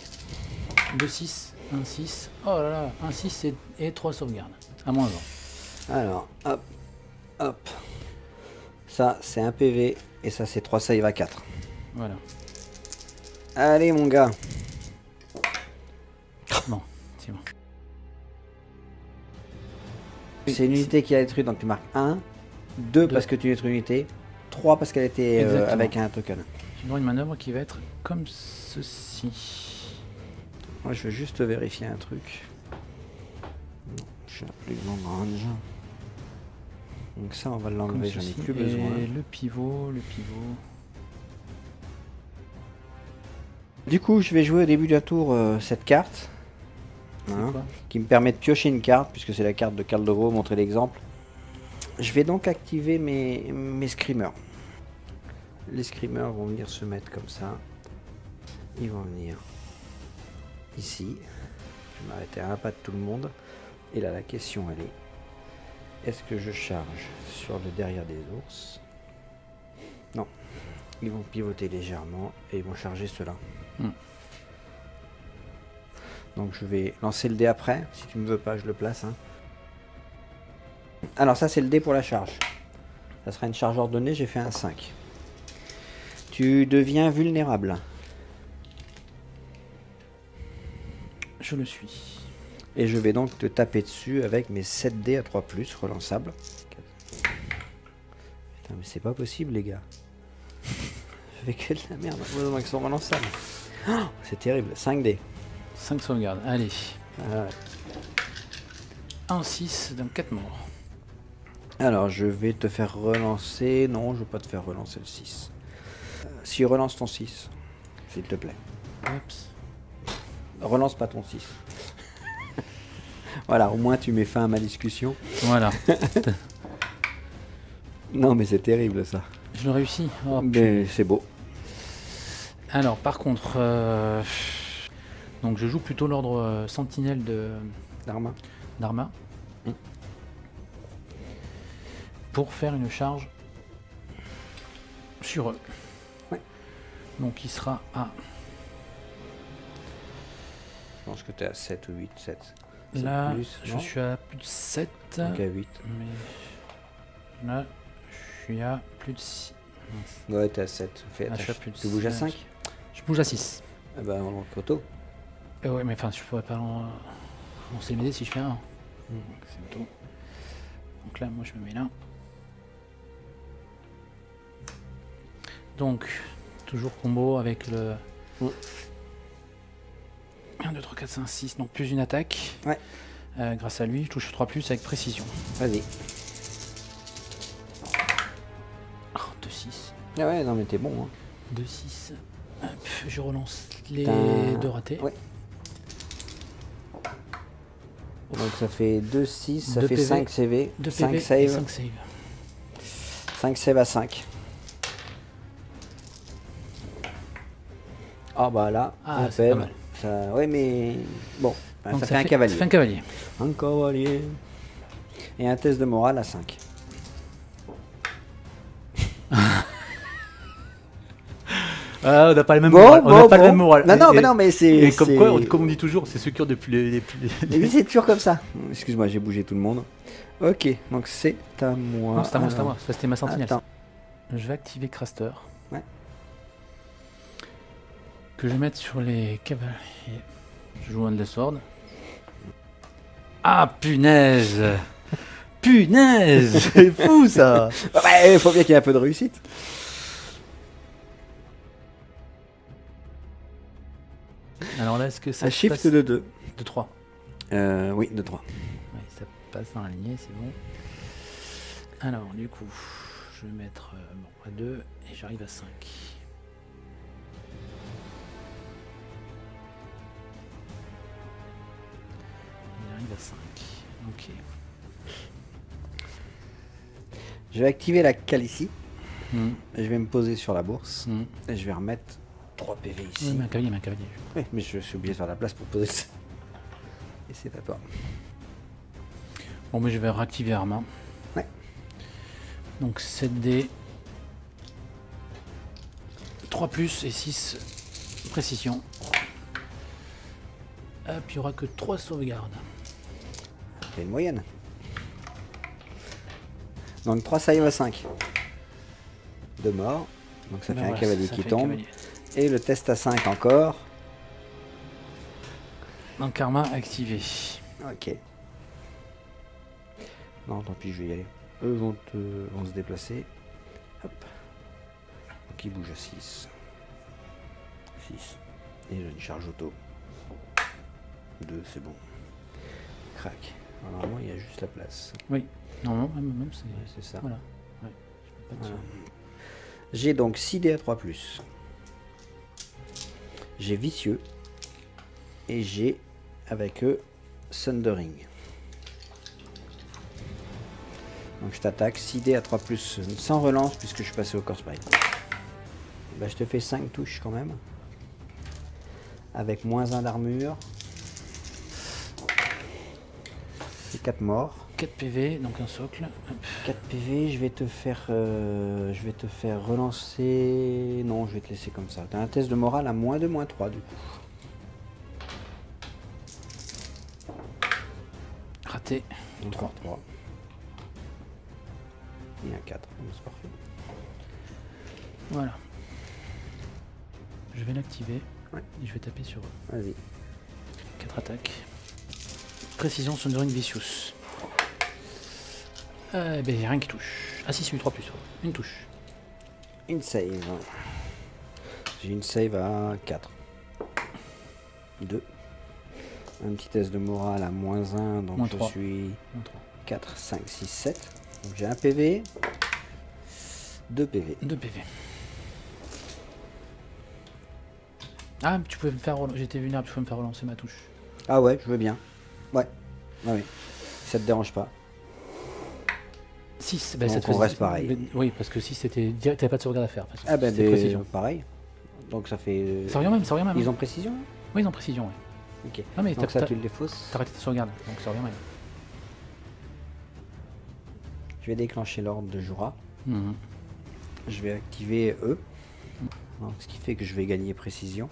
2 6, 1 6. Oh là là, 1 6 et 3 sauvegardes. À moins 20. Alors, hop, hop. Ça, c'est un PV. Et ça, c'est 3 save à 4. Voilà. Allez, mon gars. Bon, c'est bon. C'est une unité qui a détruit, donc tu marques 1. 2 parce que tu détruis une unité. 3 parce qu'elle était avec un token. J'ai droit à une manœuvre qui va être comme ceci. Moi, je veux juste vérifier un truc. Non, je suis à plus long range. Donc ça, on va l'enlever, j'en ai plus besoin. Et le pivot. Du coup, je vais jouer au début d'un tour cette carte. Hein, qui me permet de piocher une carte, puisque c'est la carte de Khal Drogo, montrer l'exemple. Je vais donc activer mes screamers. Les screamers vont venir se mettre comme ça. Ils vont venir ici. Je vais m'arrêter à un pas de tout le monde. Et là, la question, elle est: est-ce que je charge sur le derrière des ours? Non. Ils vont pivoter légèrement et ils vont charger cela. Donc je vais lancer le dé après. Si tu ne veux pas, je le place. Hein. Alors ça, c'est le dé pour la charge. Ça sera une charge ordonnée, j'ai fait un 5. Tu deviens vulnérable. Je le suis. Et je vais donc te taper dessus avec mes 7 dés à 3+, relançables. Putain, mais c'est pas possible, les gars. Je fais que de la merde, heureusement qu'ils sont relançables. Oh, c'est terrible, 5 dés. 5 sauvegardes, allez. Ah ouais. 1 6, donc 4 morts. Alors, je vais te faire relancer... Non, je veux pas te faire relancer le 6. Si relance ton 6, s'il te plaît. Oups. Relance pas ton 6. Voilà, au moins tu mets fin à ma discussion. Voilà. Non, mais c'est terrible ça. Je le réussis. Oh, mais c'est beau. Alors, par contre... Donc je joue plutôt l'ordre sentinelle d'Arma. Pour faire une charge sur eux. Ouais. Donc il sera à... Je pense que tu es à 7 ou 8, 7. Là, plus, je suis à plus de 7. Donc à 8. Mais là, je suis à plus de 6. Ouais, t'es à 7. Tu bouges à 5? Je bouge à 6. Ah bah, on photo. Ouais, mais enfin, je pourrais pas lancer le dé si je fais un. C'est tout. Donc là, moi, je me mets là. Donc, toujours combo avec le 1, 2, 3, 4, 5, 6, donc plus une attaque. Ouais. Grâce à lui, je touche 3 plus avec précision. Vas-y. Oh, 2, 6. Ah ouais, non mais t'es bon. Hein. 2, 6. Hop, je relance les Putain. 2 ratés. Ouais. Donc ça fait 2, 6, ça 2 fait PV, 5 CV, 2 5 PV et save. 5 save. 5 save à 5. Ah bah là, Ah, un c'est pas PEV. mal. Ça... Ouais mais bon, bah, Donc ça fait un cavalier. Ça fait un cavalier. Un cavalier. Et un test de morale à 5. Ah, on n'a pas le même Bon, moral. bon, On n'a pas bon. le même moral. Non, non, Et- mais non, mais c'est... Et comme c'est- quoi, comme on dit toujours, c'est ceux qui ont depuis Et oui, c'est toujours comme ça. Excuse-moi, j'ai bougé tout le monde. Ok, donc c'est à moi. Non, c'est à moi, c'est à Alors, moi. Ça, c'était ma sentinelle. Attends. Je vais activer Craster. Ouais. Que je vais mettre sur les cavaliers. Je joue un de la sword. Ah, punaise! Punaise! C'est fou ça! Ouais, il faut bien qu'il y ait un peu de réussite. Alors là, est-ce que ça Un se shift passe de 2. de 3? Oui, de 3. Ouais, ça passe dans la lignée, c'est bon. Alors, du coup, je vais mettre bon, à 2 et j'arrive à 5. J'arrive à 5. Ok. Je vais activer la cale ici. Hmm. Je vais me poser sur la bourse. Hmm. Et je vais remettre 3 PV ici. Oui, mais un cavalier, mais un cavalier. Oui, mais je suis obligé de faire la place pour poser ça. Et c'est à toi. Bon, mais je vais réactiver Arma. Ouais. Donc 7D. 3 plus et 6 précision. Hop, il n'y aura que 3 sauvegardes. C'est une moyenne. Donc 3 save à 5. 2 morts. Donc ça Ben fait un voilà, cavalier ça qui fait tombe. cavalier. Et le test à 5 encore. Donc Karma activé. Ok. Non, tant pis, je vais y aller. Eux vont se déplacer. Hop. Donc ils bougent à 6. 6. Et j'ai une charge auto. 2, c'est bon. Crac. Alors, normalement, il y a juste la place. Oui. Non, même c'est. Ouais, c'est ça. Voilà. Ouais. Je peux pas te Voilà. J'ai donc 6 dés à 3+. J'ai vicieux. Et j'ai, avec eux, Thundering. Donc je t'attaque 6 dés à 3+, sans relance, puisque je suis passé au Corse Sprite. Bah, je te fais 5 touches quand même. Avec moins 1 d'armure. Et 4 morts. 4 PV, donc un socle. Hop. 4 PV, je vais te faire relancer. Non, je vais te laisser comme ça. T'as un test de morale à -2, -3 du coup. Raté. Donc 3. 3. Et un 4. C'est parfait. Voilà. Je vais l'activer. Ouais. Et je vais taper sur eux. Vas-y. 4 attaques. Précision Sundering Vicious. Ben, y a rien qui touche. Ah si, c'est une 3+. Une touche. Une save. J'ai une save à 4. 2. Un petit test de morale à -1, donc Moins je 3. suis Moins 3. 4, 5, 6, 7. Donc j'ai un PV. 2 PV. 2 PV. Ah, tu pouvais me faire relancer. J'étais vulnérable, tu pouvais me faire relancer ma touche. Ah ouais, je veux bien. Ouais. Ah oui. Ça te dérange pas. 6, Donc ça te on faisait- reste pareil. Oui, parce que 6 c'était. T'avais pas de sauvegarde à faire. parce que Ah ben c'était précision. pareil. Donc ça fait... Ça revient même, ça revient même. Ils ont précision? Oui, ils ont précision, ouais. Ok. Non, mais Donc ça t'as tu le défausses. arrêté ta sauvegarde, donc ça revient même. Je vais déclencher l'ordre de Jura. Mhm. Je vais activer eux. Donc, ce qui fait que je vais gagner précision.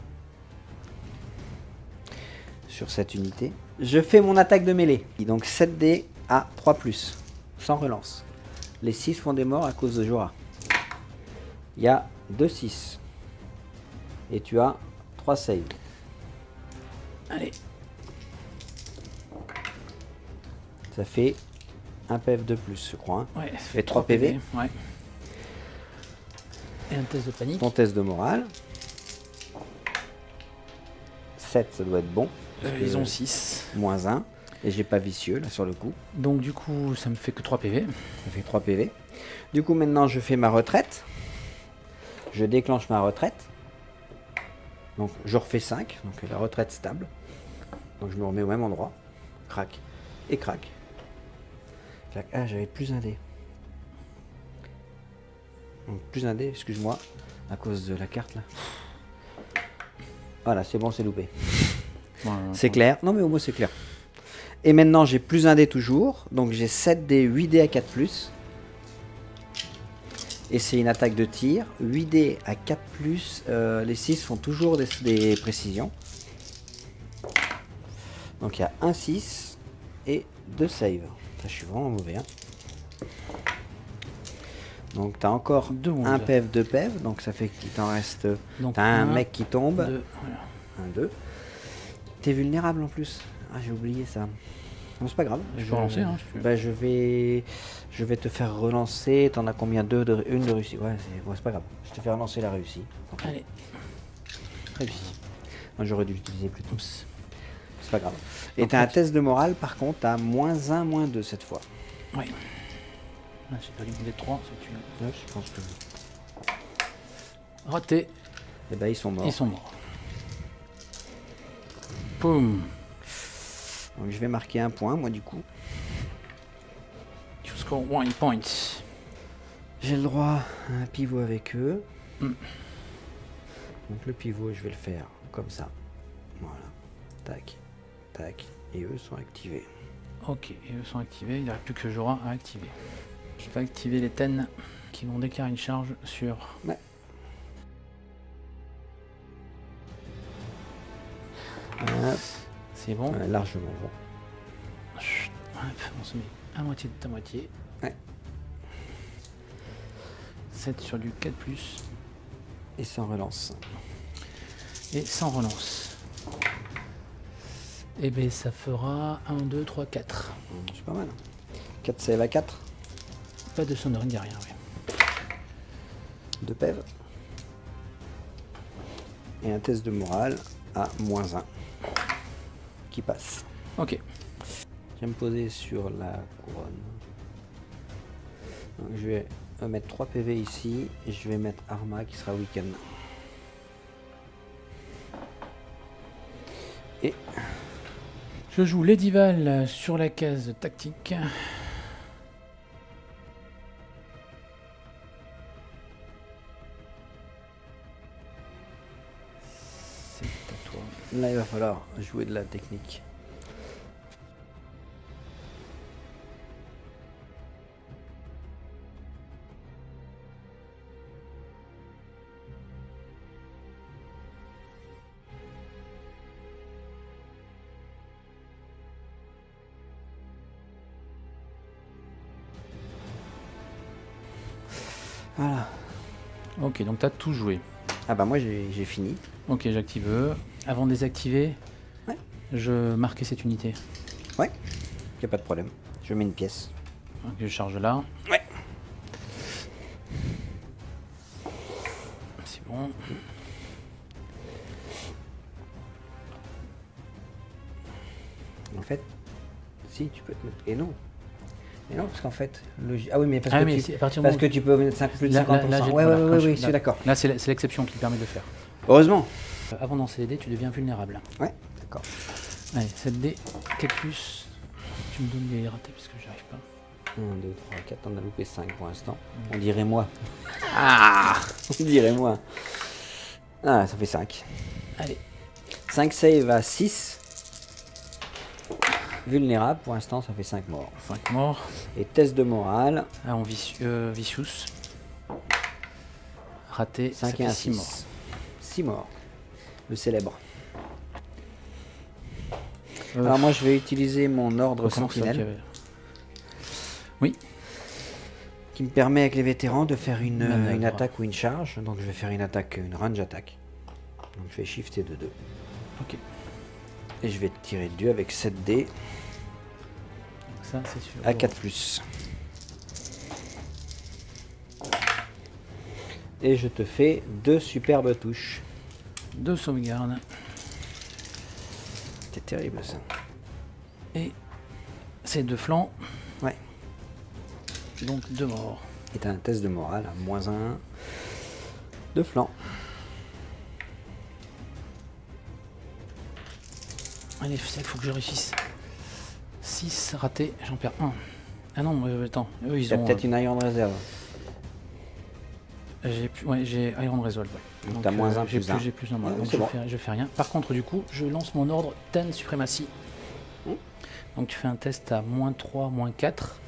Sur cette unité. Je fais mon attaque de mêlée. Donc 7D à 3+. Sans relance. Les 6 font des morts à cause de Jura. Il y a 2 6. Et tu as 3 saves. Allez. Ça fait un PF de plus, je crois. Hein. Ouais, ça fait 3 PV. Ouais. Et un test de panique. Ton test de morale. 7, ça doit être bon. Ils ont 6. Moins 1. Et j'ai pas vicieux là sur le coup. Donc du coup, ça me fait que 3 PV. Ça fait 3 PV. Du coup, maintenant, je fais ma retraite. Je déclenche ma retraite. Donc, je refais 5. Donc, la retraite stable. Donc, je me remets au même endroit. Crac. Et crac. Clac. Ah, j'avais plus un dé. Donc, plus un dé, excuse-moi. À cause de la carte, là. Voilà, c'est bon, c'est loupé. C'est clair. Non, mais au moins, c'est clair. Et maintenant, j'ai plus un dé toujours. Donc, j'ai 7 dés, 8 dés à 4+. Et c'est une attaque de tir. 8 dés à 4+. Les 6 font toujours des précisions. Donc, il y a un 6 et 2 saves. Ça, je suis vraiment mauvais. Hein. Donc, tu as encore un PEV, 2 PEV. Donc, ça fait qu'il t'en reste... Tu as un mec qui tombe. 2, voilà. 1, 2. T'es vulnérable en plus. Ah, j'ai oublié ça. Non, c'est pas grave. Je vais relancer. Hein, si tu veux. Bah, je vais te faire relancer. T'en as combien? Une de réussie. Ouais, c'est pas grave. Je te fais relancer la réussie. Allez. Réussi. Moi, j'aurais dû l'utiliser plus tôt. Oups. C'est pas grave. Et t'as un test de morale, par contre, t'as -1, -2 cette fois. Oui. Là, j'ai pas les 3. Ouais, je pense que... Raté. Et bah, ils sont morts. Ils sont morts. Boum. Donc, je vais marquer un point, moi, du coup. You score 1 point. J'ai le droit à un pivot avec eux. Mm. Donc, le pivot, je vais le faire comme ça. Voilà. Tac, tac. Et eux sont activés. Ok, et eux sont activés. Il n'y a plus que Jorah à activer. Je vais activer les TEN qui vont déclarer une charge sur... Ouais. C'est bon. Largement bon. Chut, hop, on se met à moitié de ta moitié. Ouais. 7 sur du 4+. Et sans relance. Et sans relance. Et bien ça fera 1, 2, 3, 4. C'est pas mal. 4 save à 4. Pas de sonoring derrière, oui. 2 PEV. Et un test de morale à -1. Qui passe. Ok. Je vais me poser sur la couronne. Donc, je vais mettre 3 PV ici. Et je vais mettre Arma qui sera week-end. Et je joue Ladyval sur la case tactique. C'est à toi. là, il va falloir jouer de la technique. Voilà. Ok, donc tu as tout joué. Ah bah moi j'ai fini. Ok, j'active eux. Avant de désactiver, Ouais. je marquais cette unité. Ouais, y a pas de problème. Je mets une pièce. Donc, je charge là. Ouais. C'est bon. En fait, si tu peux te mettre... Et non. Et non, parce qu'en fait... Ah oui, mais parce, que tu peux mettre plus de 50%. Oui, je suis d'accord. Là, c'est l'exception qui permet de le faire. Heureusement. Avant de lancer les dés, tu deviens vulnérable. Ouais, d'accord. Allez, 7 dés, 4+. Tu me donnes les ratés parce que j'y arrive pas. 1, 2, 3, 4, on a loupé 5 pour l'instant. On dirait moi. Ah, on dirait moi. Ah, ça fait 5. Allez. 5 save à 6. Vulnérable, pour l'instant, ça fait 5 morts. 5 morts. Et test de morale. Ah, on Vicious. Raté, 5 ça fait 6 morts. 6 morts. Le célèbre. Alors moi, je vais utiliser mon ordre sentinelle. Oui. Qui me permet avec les vétérans de faire une attaque ou une charge. Donc je vais faire une attaque, une range attaque. Donc je vais shifter de 2. Ok. Et je vais tirer 2 avec 7 dés. Ça, c'est sûr. À 4+. Et je te fais 2 superbes touches. 2 sauvegardes. C'était terrible ça. Et c'est 2 flancs. Ouais. Donc 2 morts. Et t'as un test de morale à -1 de flanc. Allez, il faut que je réussisse. 6 ratés, j'en perds 1. Ah non, attends, eux ils T'as ont... peut-être une Iron Reserve. J'ai Iron Resolve. Ouais. Donc t'as -1 plus 1. J'ai plus 1 moi. Ouais, Donc c'est bon. je fais rien. Par contre, du coup, je lance mon ordre Ten Suprématie. Donc tu fais un test à -3, -4.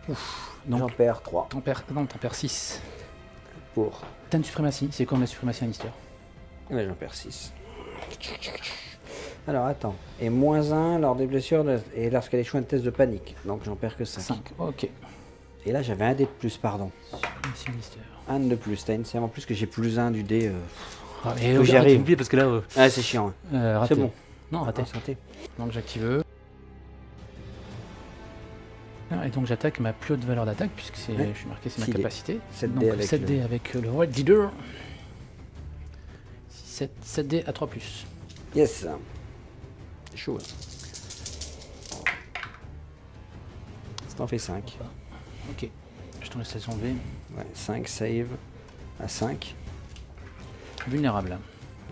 Ouf. J'en Donc perds 3 t'en perds 6. pour. Ten Suprématie, c'est comme la suprématie en histoire. Ouais, j'en perds 6. Alors attends. Et -1 lors des blessures et lorsqu'elle échoue un test de panique. Donc j'en perds que 5. 5, ok. Et là j'avais un dé de plus, pardon. Suprématie en histoire. Un de plus. T'as une save en plus que j'ai +1 du dé. Ah, mais Faut que j'y arrive. oublie parce que là... Ah, c'est chiant. raté. C'est bon. Non, raté. Santé. Donc j'active eux. Et donc j'attaque ma plus haute valeur d'attaque puisque c'est, Ouais. je suis marqué, c'est ma 6 dés. capacité. 7 Donc dés avec 7 le- dés avec le Red Leader. 7 dés à 3+. Yes. C'est chaud. Là. Ça t'en fait 5. Ok, je t'en laisse les enlever. Ouais, 5 save à 5. Vulnérable.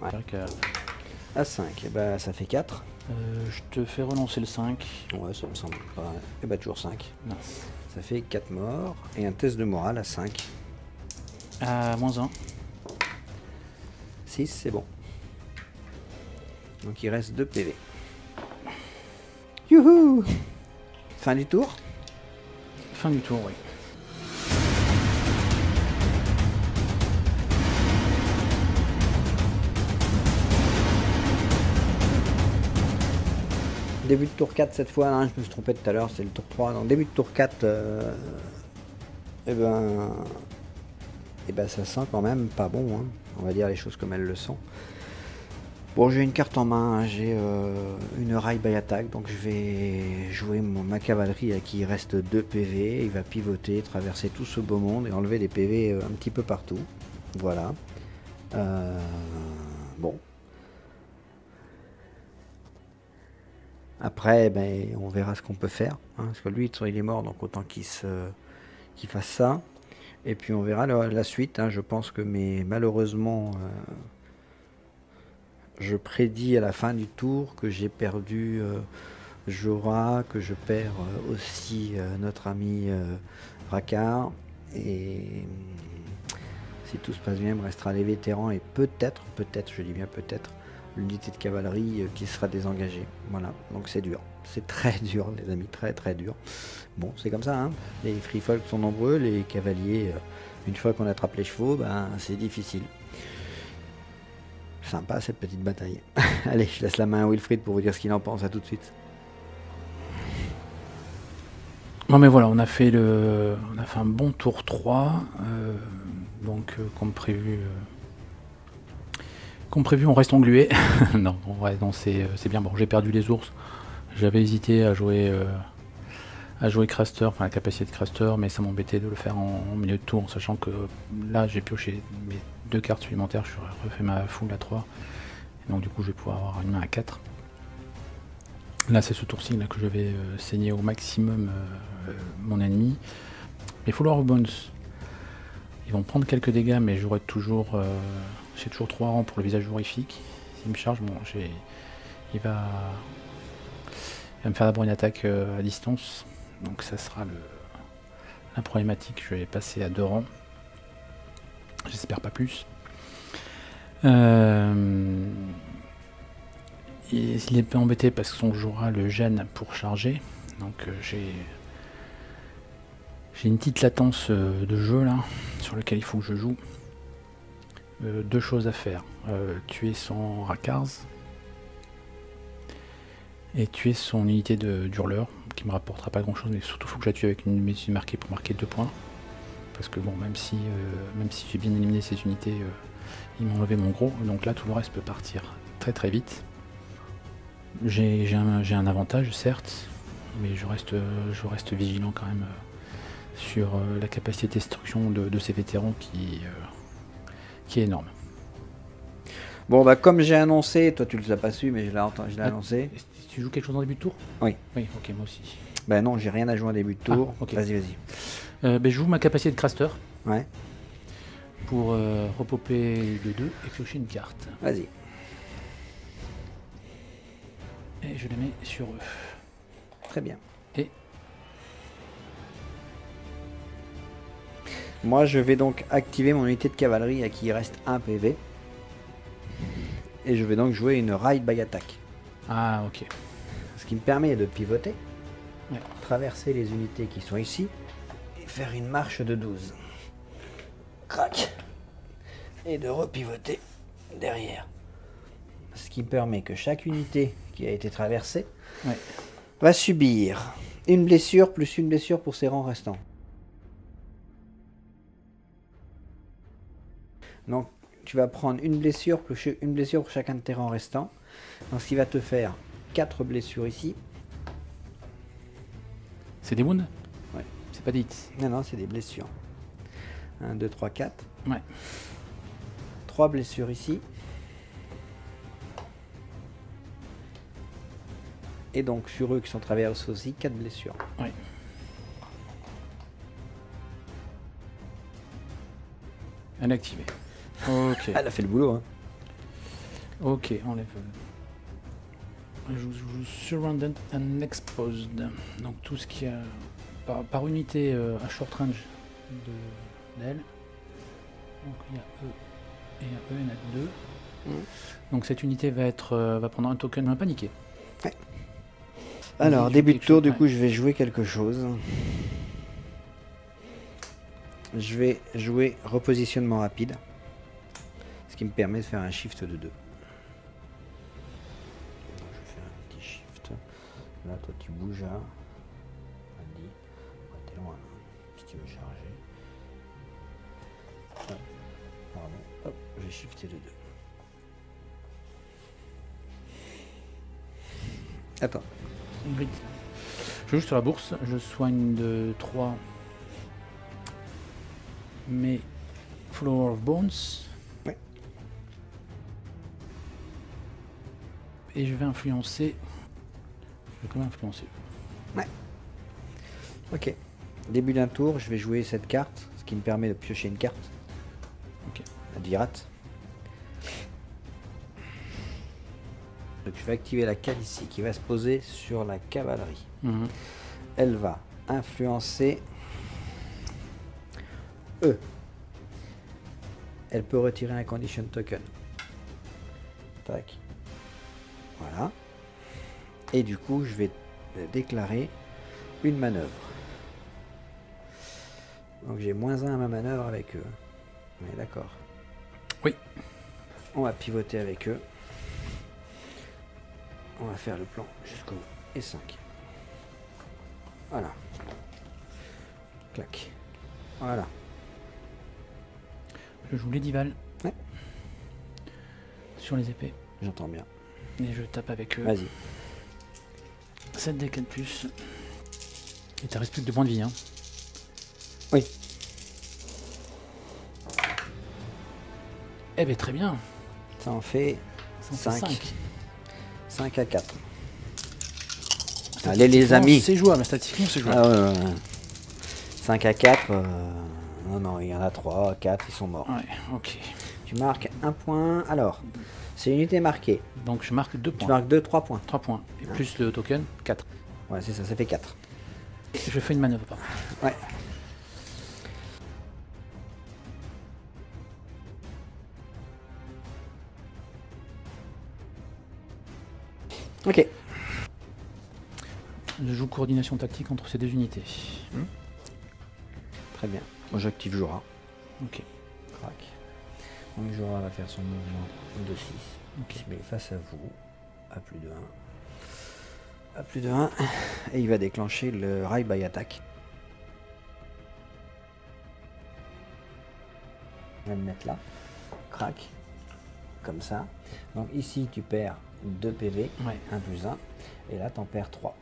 Ouais. C'est-à-dire que, À 5. Et bah ça fait 4. je te fais relancer le 5. Ouais, ça me semble pas. Et bah toujours 5. Mince. Ça fait 4 morts. Et un test de morale à 5. À -1. 6, c'est bon. Donc il reste 2 PV. Youhou! Fin du tour. Fin du tour, oui. Début de tour 4 cette fois, hein, je me suis trompé tout à l'heure, c'est le tour 3. Donc début de tour 4, et ben ça sent quand même pas bon, hein. On va dire les choses comme elles le sont. Bon, j'ai une carte en main, hein, j'ai une rail by attack, donc je vais jouer ma cavalerie à qui il reste 2 PV, il va pivoter, traverser tout ce beau monde et enlever des PV un petit peu partout. Voilà. Bon. Après, ben, on verra ce qu'on peut faire, hein, parce que lui, il est mort, donc autant qu'il fasse ça. Et puis on verra la suite, hein, je pense que, mais malheureusement, je prédis à la fin du tour que j'ai perdu Jorah, que je perds aussi notre ami Rakkar. Et si tout se passe bien, il me restera les vétérans et peut-être, je dis bien peut-être, l'unité de cavalerie qui sera désengagée. Voilà, donc c'est dur. C'est très dur, les amis, très très dur. Bon, c'est comme ça, hein. Les free folk sont nombreux, les cavaliers, une fois qu'on attrape les chevaux, ben, c'est difficile. Sympa cette petite bataille. Allez, je laisse la main à Wilfried pour vous dire ce qu'il en pense. À tout de suite. Non mais voilà, on a fait un bon tour 3. Donc comme prévu, on reste englué. non, c'est bien. Bon, j'ai perdu les ours. J'avais hésité à jouer Craster, enfin la capacité de Craster, mais ça m'embêtait de le faire en milieu de tour, en sachant que là j'ai pioché mes 2 cartes supplémentaires, je refais ma full à 3. Et donc du coup je vais pouvoir avoir une main à 4. Là c'est ce tour-ci là que je vais saigner au maximum mon ennemi. Les Follower Bones, ils vont prendre quelques dégâts, mais j'aurai toujours j'ai toujours 3 rangs pour le visage horrifique. S'il me charge, bon, il va me faire d'abord une attaque à distance. Donc ça sera la problématique. Je vais passer à 2 rangs. J'espère pas plus. Il est pas embêté parce qu'on jouera le gène pour charger. Donc j'ai une petite latence de jeu là sur lequel il faut que je joue. 2 choses à faire. Tuer son Rakkars et tuer son unité d'hurleur qui me rapportera pas grand chose, mais surtout il faut que je la tue avec une médecine marquée pour marquer 2 points. Parce que bon, même si j'ai bien éliminé ces unités, ils m'ont enlevé mon gros, donc là tout le reste peut partir très très vite. J'ai un avantage certes, mais je reste vigilant quand même sur la capacité de destruction de ces vétérans qui est énorme. Bon, bah comme j'ai annoncé, toi tu le as pas su, mais je l'ai annoncé. Tu joues quelque chose en début de tour? Oui. Oui, ok, moi aussi. Bah non, j'ai rien à jouer en début de tour. Ah, ok. Vas-y, vas-y. Je joue ma capacité de Craster Ouais, pour repopper de 2 et piocher une carte. vas-y. Et je la mets sur eux. Très bien. Et Moi, je vais donc activer mon unité de cavalerie à qui il reste 1 PV. Et je vais donc jouer une Ride by Attack. ah, ok. Ce qui me permet de pivoter, Ouais. traverser les unités qui sont ici, et faire une marche de 12. Crac. Et de repivoter derrière. Ce qui me permet que chaque unité qui a été traversée Ouais. va subir une blessure plus une blessure pour ses rangs restants. Donc tu vas prendre une blessure plus une blessure pour chacun de tes rangs restants. Donc ce qui va te faire 4 blessures ici. C'est des wounds? Ouais. C'est pas des hits? Non, non, c'est des blessures. 1, 2, 3, 4. Ouais. 3 blessures ici. Et donc sur eux qui sont traversés aussi, 4 blessures. Ouais. Elle est activée. Ok. Elle a fait le boulot, hein. Ok, enlève. Je joue Surrounded and Exposed. Donc tout ce qui a par unité à short range d'elle. Donc il y a eux et il y a eux, il y en a 2. Donc cette unité va prendre un token, va paniquer. Ouais. Alors, début de tour, du coup, je vais jouer quelque chose. Je vais jouer repositionnement rapide. Ce qui me permet de faire un shift de 2. Je vais faire un petit shift. Là, toi, tu bouges à... Andy. Ouais, t'es loin, là. Si tu veux charger. Ouais. Pardon. Hop, je vais shifter de 2. Attends. Ingrid. Je joue sur la bourse, je soigne de 3 mes Flower of Bones. Ouais. Et je vais influencer. Je vais quand même influencer. Ouais. Ok. Début d'un tour, je vais jouer cette carte, ce qui me permet de piocher une carte. Ok. La Dirate. Donc je vais activer la cale ici qui va se poser sur la cavalerie. Mhm. Elle va influencer eux. Elle peut retirer un condition token. Tac. Voilà. Et du coup, je vais déclarer une manœuvre. Donc j'ai -1 à ma manœuvre avec eux. On est d'accord? Oui. On va pivoter avec eux. On va faire le plan jusqu'au E5. Voilà. Clac. Voilà. Je joue Ladyval. Ouais. Sur les épées. J'entends bien. Et je tape avec eux. Vas-y. 7 d 4 plus. Et t'as reste plus que 2 points de vie. Hein. Oui. Eh ben très bien. Ça en fait Ça en fait 5. 5 à 4. Statistiquement, Allez les amis. C'est jouable, statistiquement c'est jouable. Ah ouais. 5 à 4. Non, non, il y en a 3, 4, ils sont morts. Ouais, ok. Tu marques 1 point. Alors, c'est une unité marquée. Donc je marque 2 Tu points. marques 2, 3 points. 3 points. Et plus le token, 4. Ouais, c'est ça, ça fait 4. Je fais une manœuvre par contre. Ouais. Ok. Je joue coordination tactique entre ces deux unités. Très bien. Moi j'active Jora. Ok. Crac. Donc Jora va faire son mouvement de 6. Ok. Il se met face à vous. À plus de 1. À plus de 1. Et il va déclencher le Ride by Attack. Je vais me mettre là. Crac. Comme ça. Donc ici tu perds 2 PV. Ouais. 1 plus 1. Et là t'en perds 3.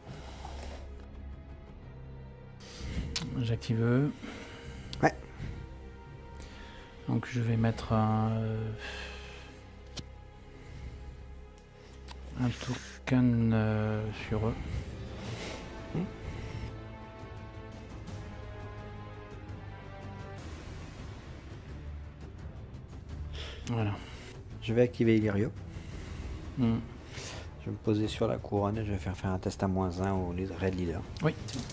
J'active eux. Ouais. Donc je vais mettre un... Un token sur eux. Voilà. Je vais activer Illyrio. Mm. Je vais me poser sur la couronne et je vais faire un test à -1 au Red Leader. Oui, c'est bon.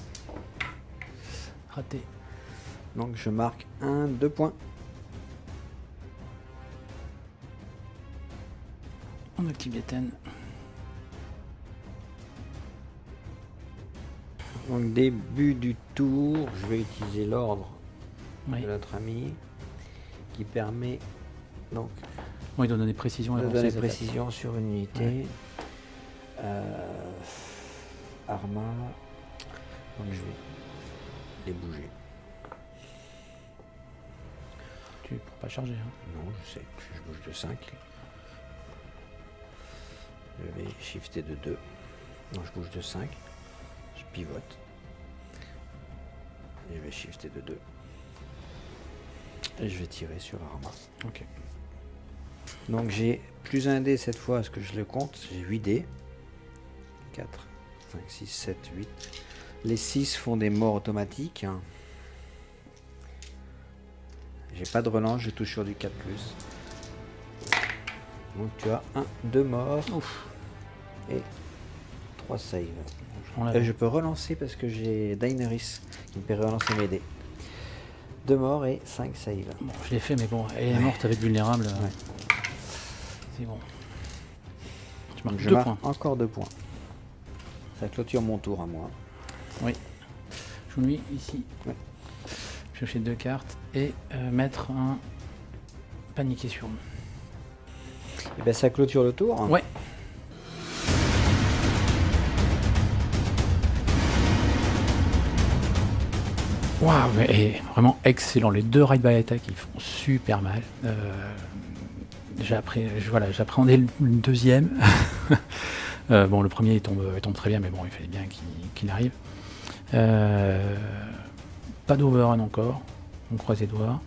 Raté. Donc je marque 2 points. On active les ten. Donc début du tour, je vais utiliser l'ordre Oui. de notre ami qui permet donc Bon, il doit donner précision. de avant donner ses précision sur une unité. Arma. Donc je vais les bouger. attaques. Tu pourras pas charger. Hein. Non, je sais, je bouge de 5. Je vais shifter de 2. Non, je bouge de 5. Je pivote. Et je vais shifter de 2. Et je vais tirer sur Arma. Ok. Donc j'ai plus un dé cette fois, est-ce que je le compte? J'ai 8 dés. 4, 5, 6, 7, 8. Les 6 font des morts automatiques. J'ai pas de relance, je touche sur du 4+. Donc tu as 1, 2 morts. Ouf. Et 3 saves. On l'a Je peux relancer parce que j'ai Daenerys qui me permet de relancer mes dés. 2 morts et 5 saves. Bon, je l'ai fait, mais bon, elle est morte avec vulnérable. Ouais. C'est bon. Tu Donc marques je 2 marque points. encore 2 points. Ça clôture mon tour à moi. Oui. Je vous mets ici. Ouais. Piocher 2 cartes et mettre un paniqué sur eux. Et ben ça clôture le tour. Ouais. Waouh, mais vraiment excellent. Les 2 ride by attack, ils font super mal. J'appréhendais le deuxième. Bon, le premier il tombe très bien, mais bon, il fallait bien qu'il arrive. Pas d'overrun encore, on croise les doigts.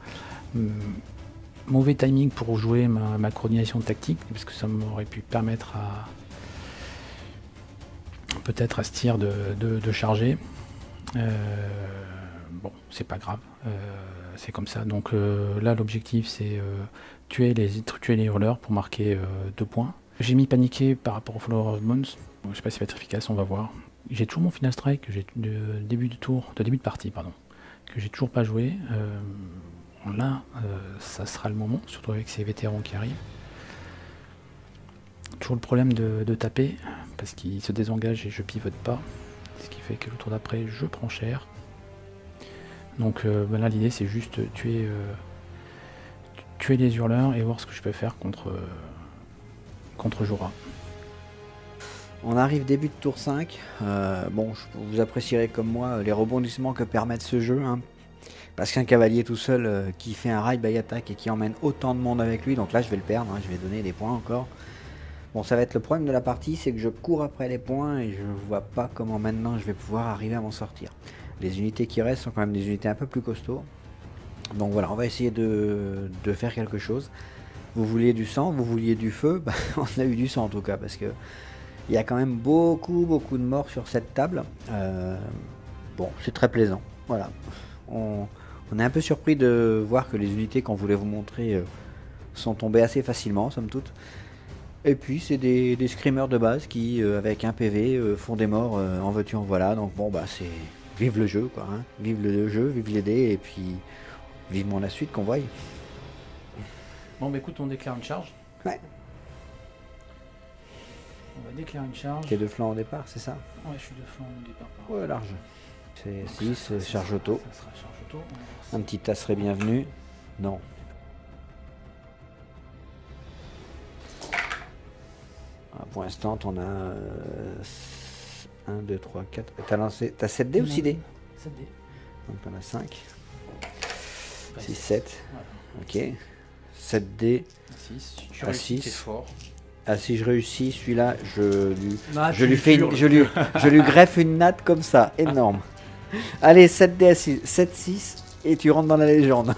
Mauvais timing pour jouer ma coordination tactique, parce que ça m'aurait pu permettre à peut-être à ce tir de charger. Bon, c'est pas grave, c'est comme ça. Donc là, l'objectif c'est tuer les hurleurs pour marquer 2 points. J'ai mis paniqué par rapport au Flower of Bones. Bon, je sais pas si ça va être efficace, on va voir. J'ai toujours mon final strike de début de partie, pardon, que j'ai toujours pas joué. Là, ça sera le moment, surtout avec ces vétérans qui arrivent. Toujours le problème de taper, parce qu'il se désengage et je pivote pas. Ce qui fait que le tour d'après, je prends cher. Donc là, l'idée, c'est juste tuer les hurleurs et voir ce que je peux faire contre Jorah. On arrive début de tour 5. Bon, vous apprécierez comme moi les rebondissements que permet ce jeu. Hein. Parce qu'un cavalier tout seul qui fait un ride by attack et qui emmène autant de monde avec lui, donc là je vais le perdre, hein, je vais donner des points encore. Bon, ça va être le problème de la partie, c'est que je cours après les points et je vois pas comment maintenant je vais pouvoir arriver à m'en sortir. Les unités qui restent sont quand même des unités un peu plus costauds. Donc voilà, on va essayer de faire quelque chose. Vous vouliez du sang, vous vouliez du feu, bah, on a eu du sang en tout cas, parce que il y a quand même beaucoup de morts sur cette table. Bon, c'est très plaisant. Voilà. On est un peu surpris de voir que les unités qu'on voulait vous montrer sont tombées assez facilement, somme toute. Et puis c'est des screamers de base qui, avec un PV, font des morts en veux-tu en voilà. Donc bon, bah c'est... Vive le jeu, quoi. Hein. Vive le jeu, vive les dés, et puis vivement la suite qu'on voit. Bon, bah écoute, on déclare une charge. Ouais. On va déclarer une charge. T'es de flanc au départ, c'est ça? Ouais, je suis de flanc au départ. Ouais, large. C'est 6, charge auto. Ça sera charge auto. Un petit tas serait bienvenu. Non. Ah, pour l'instant, on a 1, 2, 3, 4. T'as 7 dés ou 6 dés? 7 dés. Donc on a 5. Bah, 6, 7. Voilà. Ok. 7 dés. 6. Tu À réussis, 6. t'es fort. Ah, si je réussis, celui-là, je Tu lui fais hurles. je lui greffe une natte comme ça, énorme. Allez, 7 dés à 6, 7, 6, et tu rentres dans la légende.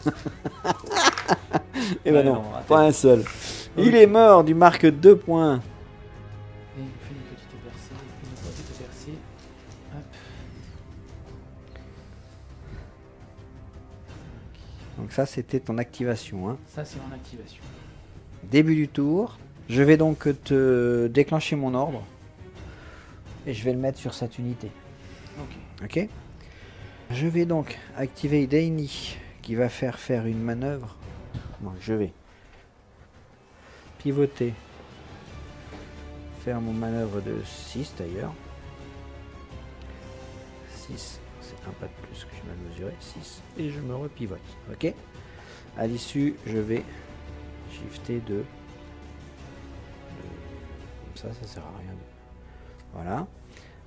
Et ben Ouais, non, non, raté. pas un seul. Il est mort, du marque 2 points. Et Donc ça, c'était ton activation. Hein. Ça, c'est en activation. Début du tour. Je vais donc te déclencher mon ordre. Et je vais le mettre sur cette unité. Ok. Je vais donc activer Daini, qui va faire une manœuvre. Donc je vais pivoter. Faire mon manœuvre de 6 d'ailleurs. 6, c'est un pas de plus que je vais mesurer. 6. Et je me repivote. Ok. À l'issue, je vais shifter de... Comme ça sert à rien. Voilà.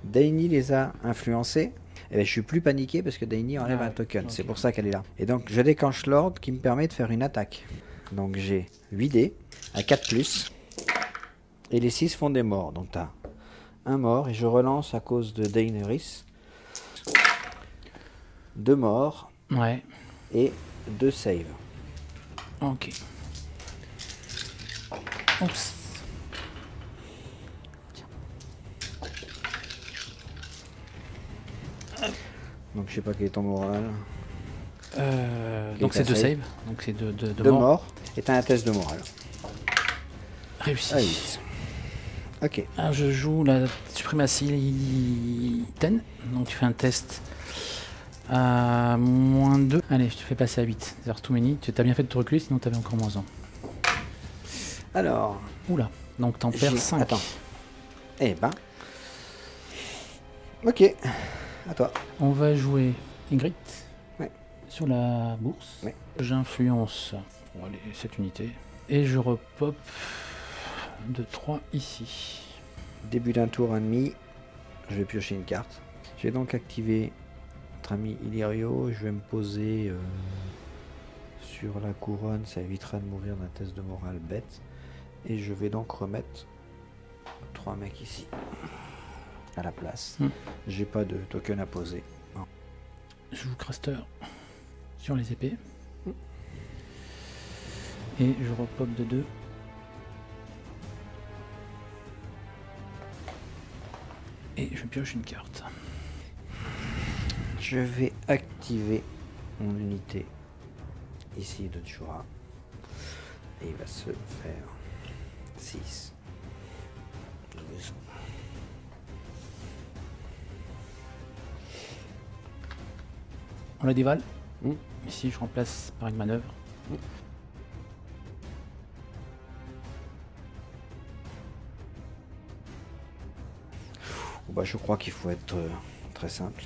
Daini les a influencés. Et bien, je suis plus paniqué parce que Daini enlève un token. Okay. C'est pour ça qu'elle est là. Et donc, je déclenche l'ordre qui me permet de faire une attaque. Donc, j'ai 8 dés à 4+. Et les 6 font des morts. Donc, tu as un mort. Et je relance à cause de Daenerys. 2 morts. Ouais. Et 2 saves. Ok. Oups. Donc je sais pas quel est ton moral. Donc c'est 2 saves. Donc c'est 2 morts. Et t'as un test de morale. Réussi. Ah, 8. Ok. Alors je joue la suprématie 10. Donc tu fais un test à -2. Allez, je te fais passer à 8. C'est-à-dire too many. Tu as bien fait de te reculer, sinon tu avais encore -1. Alors. Oula. Donc t'en perds 5. Attends. Eh ben. Ok. À toi. On va jouer Ingrid. Ouais. Sur la bourse. Ouais. J'influence cette unité. Et je repop de 3 ici. Début d'un tour ennemi. Je vais piocher une carte. Je vais donc activer notre ami Illyrio. Je vais me poser sur la couronne. Ça évitera de mourir d'un test de morale bête. Et je vais donc remettre 3 mecs ici. À la place. J'ai pas de token à poser. Non. Je joue Craster sur les épées. Et je repop de 2. Et je pioche une carte. Je vais activer mon unité ici de Jura. Et il va se faire 6. 12. On la dévale. Ici, je remplace par une manœuvre. Bah, je crois qu'il faut être très simple.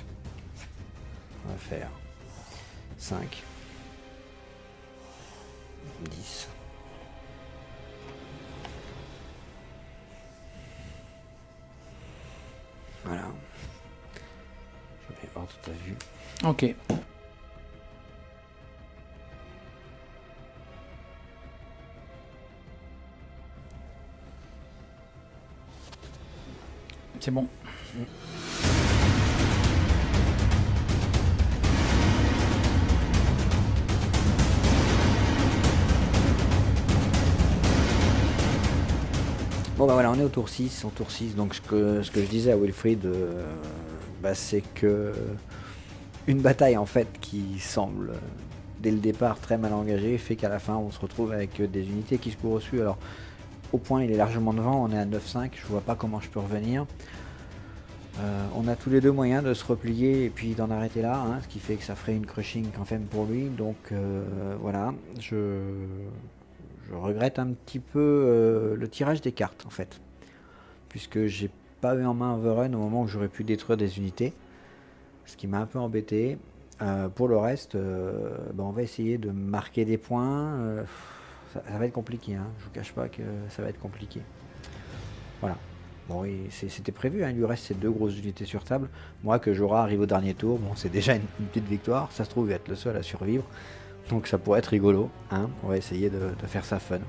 On va faire 5, 10. Voilà. Je vais voir tout à vue. Ok. C'est bon. Bon bah voilà, on est au tour 6, en tour 6, donc ce que je disais à Wilfried, c'est que une bataille en fait qui semble dès le départ très mal engagée fait qu'à la fin on se retrouve avec des unités qui se courent dessus. Alors au point il est largement devant, on est à 9-5, je vois pas comment je peux revenir. On a tous les deux moyens de se replier et puis d'en arrêter là, hein, ce qui fait que ça ferait une crushing quand même pour lui, donc voilà, je regrette un petit peu le tirage des cartes en fait, puisque j'ai pas eu en main Overrun au moment où j'aurais pu détruire des unités, ce qui m'a un peu embêté. Pour le reste, on va essayer de marquer des points, ça va être compliqué, hein. Je vous cache pas que ça va être compliqué. Voilà. Bon, c'était prévu, hein. Il lui reste ces 2 grosses unités sur table. Moi, que Jorah arrive au dernier tour, bon, c'est déjà une petite victoire. Ça se trouve, il va être le seul à survivre. Donc ça pourrait être rigolo, hein. On va essayer de faire ça fun.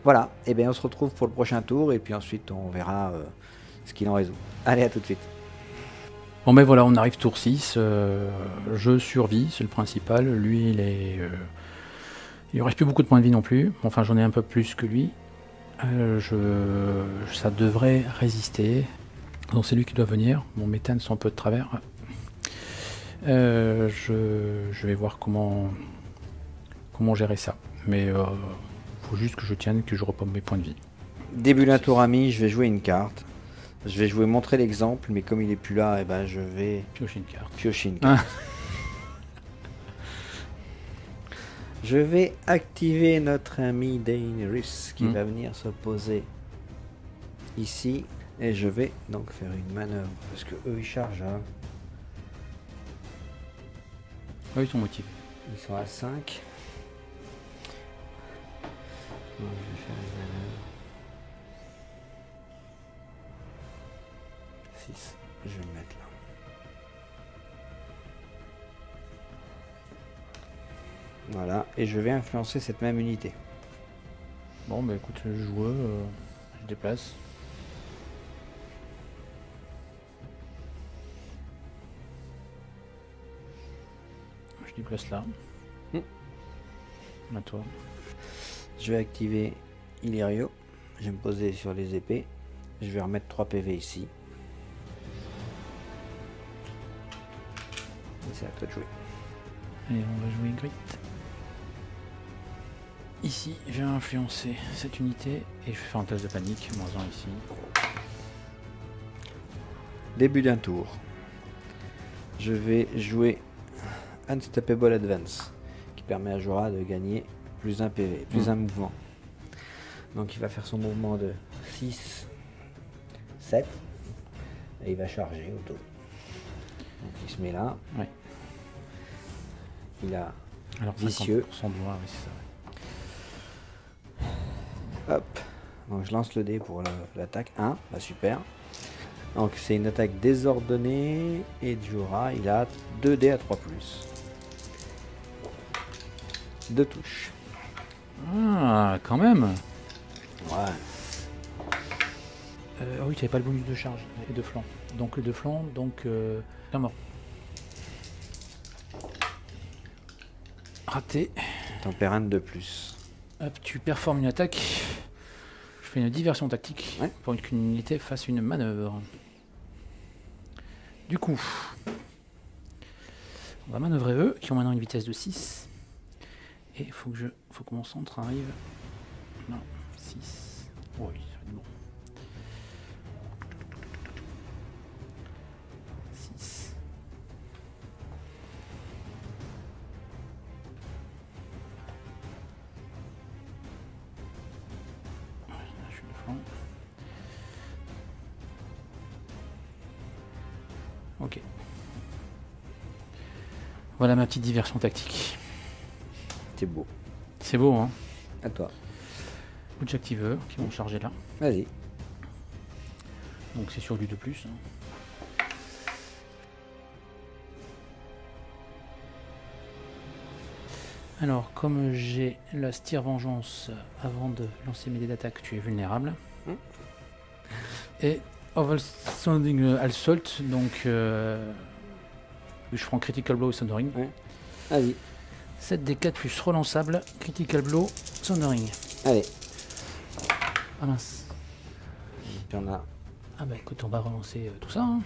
Voilà, et bien on se retrouve pour le prochain tour, et puis ensuite on verra ce qu'il en résout. Allez, à tout de suite. Bon ben voilà, on arrive tour 6. Je survis, c'est le principal. Lui, il ne reste plus beaucoup de points de vie non plus. Enfin, j'en ai un peu plus que lui. Ça devrait résister. Donc c'est lui qui doit venir. Mon méthane sont un peu de travers. Je vais voir comment comment gérer ça. Mais faut juste que je tienne, que je repomme mes points de vie. Début d'un tour ami, je vais jouer une carte. Je vais jouer montrer l'exemple, mais comme il est plus là, eh ben, je vais Piocher une carte. piocher une carte. Je vais activer notre ami Daenerys qui va venir se poser ici. Et je vais donc faire une manœuvre. Parce que eux ils chargent. Hein. Oui, ils sont motivés. Ils sont à 5. Donc, je vais faire une manœuvre. 6. Je vais me mettre là. Voilà. Et je vais influencer cette même unité. Bon, bah écoute, je joue, je déplace. Je déplace là. À toi. Je vais activer Illyrio. Je vais me poser sur les épées. Je vais remettre 3 PV ici. Et c'est à toi de jouer. Et on va jouer Grit. Ici, je vais influencer cette unité et je vais faire un test de panique, -1 ici. Début d'un tour. Je vais jouer Unstoppable Advance, qui permet à Jorah de gagner plus un PV, plus un mouvement. Donc il va faire son mouvement de 6, 7, et il va charger auto. Donc il se met là. Ouais. Il a alors vicieux. 50% de noir, oui, c'est ça. Hop. Donc je lance le dé pour l'attaque. 1, bah super. Donc c'est une attaque désordonnée et Jorah il a 2 dés à 3+. 2 touches. Ah, quand même. Ouais. Oui, tu n'avais pas le bonus de charge et de flanc. Donc le de flanc, donc un mort. Raté. T'en perds un de plus. Hop, tu performes une attaque. Je fais une diversion tactique pour qu'une unité fasse une manœuvre. Du coup, on va manœuvrer eux, qui ont maintenant une vitesse de 6. Et il faut que mon centre arrive. Non, 6. Oui, ça va être bon. 6. Là, je suis de flanc. Ok. Voilà ma petite diversion tactique. C'est beau. C'est beau, hein? À toi. J'active eux qui vont charger là. Vas-y. Donc c'est sur du 2+. Alors, comme j'ai la Steer Vengeance avant de lancer mes dés d'attaque, tu es vulnérable. Et Overstanding Assault, donc je prends Critical Blow et Sundering. Vas-y. 7 des 4 plus relançable, Critical Blow, Sundering. Allez. Ah mince. Puis on a. Ah bah écoute, on va relancer tout ça. Hein.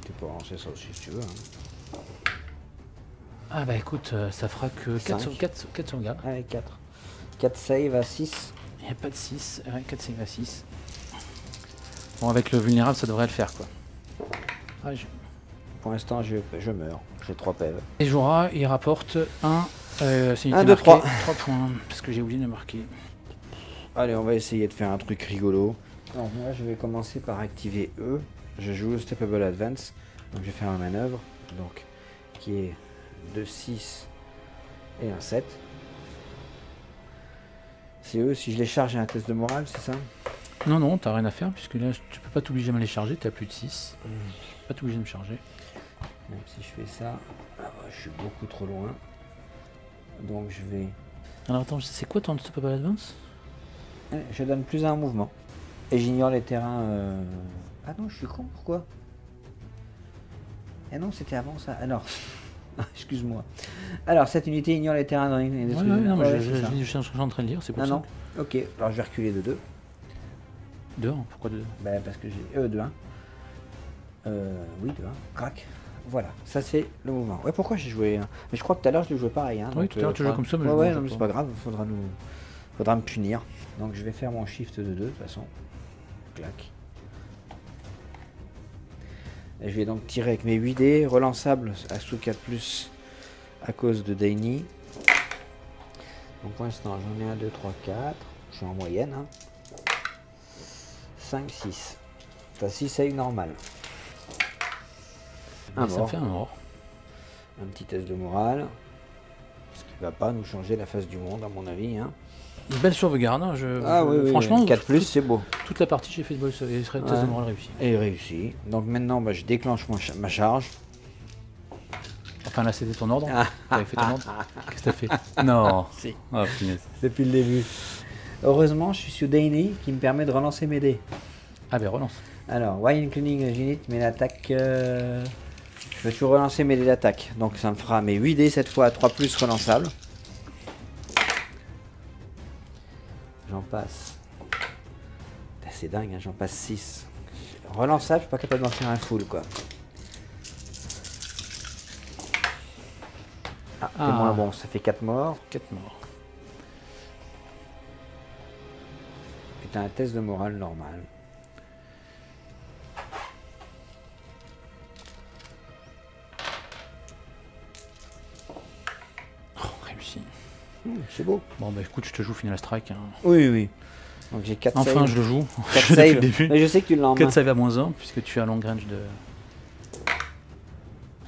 Tu peux relancer ça aussi si tu veux. Hein. Ah bah écoute, ça fera que 4 sauvegardes. Allez, 4. 4 save à 6. Il n'y a pas de 6, 4 save à 6. Bon, avec le vulnérable, ça devrait le faire quoi. Ah, Pour l'instant, je meurs. J'ai 3 PV. Et Jorah, il rapporte 1. C'est une 1, 2, 3. 3 points, parce que j'ai oublié de le marquer. Allez, on va essayer de faire un truc rigolo. Alors, moi, je vais commencer par activer eux. Je joue Unstoppable Advance. Donc, je vais faire une manœuvre. Donc, qui est de 6 et un 7. C'est eux, si je les charge, j'ai un test de morale, c'est ça? Non, non, t'as rien à faire, puisque là, tu peux pas t'obliger à me les charger, t'as plus de 6. Pas t'obliger de me charger. Même si je fais ça, je suis beaucoup trop loin. Donc je vais... Alors attends, c'est quoi ton Unstoppable Advance? Je donne plus à un mouvement. Et j'ignore les terrains... Ah non, je suis con, pourquoi? Ah non, c'était avant ça. Alors, excuse-moi. Alors, cette unité ignore les terrains dans les... non, mais je suis en train de lire, c'est pour ça. Non, ok. Alors je vais reculer de 2. 2, pourquoi 2? Bah parce que j'ai... de 1. Oui, de 1. Crac. Voilà, ça c'est le mouvement. Ouais, pourquoi j'ai joué mais je crois que tout à l'heure je l'ai joué pareil. Hein, Oui, donc, tout à l'heure tu jouais comme ça, mais ouais, je ouais, mangeais non, mais pas. c'est pas grave, faudra me punir. Donc je vais faire mon shift de 2 de toute façon. Clac. Et je vais donc tirer avec mes 8 dés, relançable à sous 4+, à cause de Dainy. Donc pour l'instant j'en ai 1, 2, 3, 4. Je suis en moyenne. Hein. 5, 6. T'as 6 save normal. Un Ça mort. fait un mort. Un petit test de morale. Ce qui va pas nous changer la face du monde à mon avis. Hein. Une belle sauvegarde. Hein, Oui, franchement, 4+, c'est beau. toute la partie j'ai fait de bonne sauvegarde. Et test de morale réussi. Et réussi. Donc maintenant bah, je déclenche ma charge. Enfin là c'était ton ordre. T'avais fait ton ordre. Qu'est-ce que t'as fait? Non. Si. Oh punaise. Depuis le début. Heureusement je suis sur Dainy qui me permet de relancer mes dés. Ah ben relance. Alors, while inclining unit, mais l'attaque... je vais toujours relancer mes dés d'attaque. Donc ça me fera mes 8 dés cette fois à 3+ relançables. J'en passe. C'est dingue, hein, j'en passe 6. Relançable, je suis pas capable d'en faire un full quoi. Ah, c'est moins bon, ça fait 4 morts. 4 morts. Et t'as un test de morale normal. Réussi. C'est beau. Bon bah écoute, je te joue Final Strike. Hein. Oui, oui. Donc j'ai 4 Enfin saves. je le joue. 4 Depuis le saves. début. Mais je sais que tu l'as en main. 4 save à -1 puisque tu as long range de...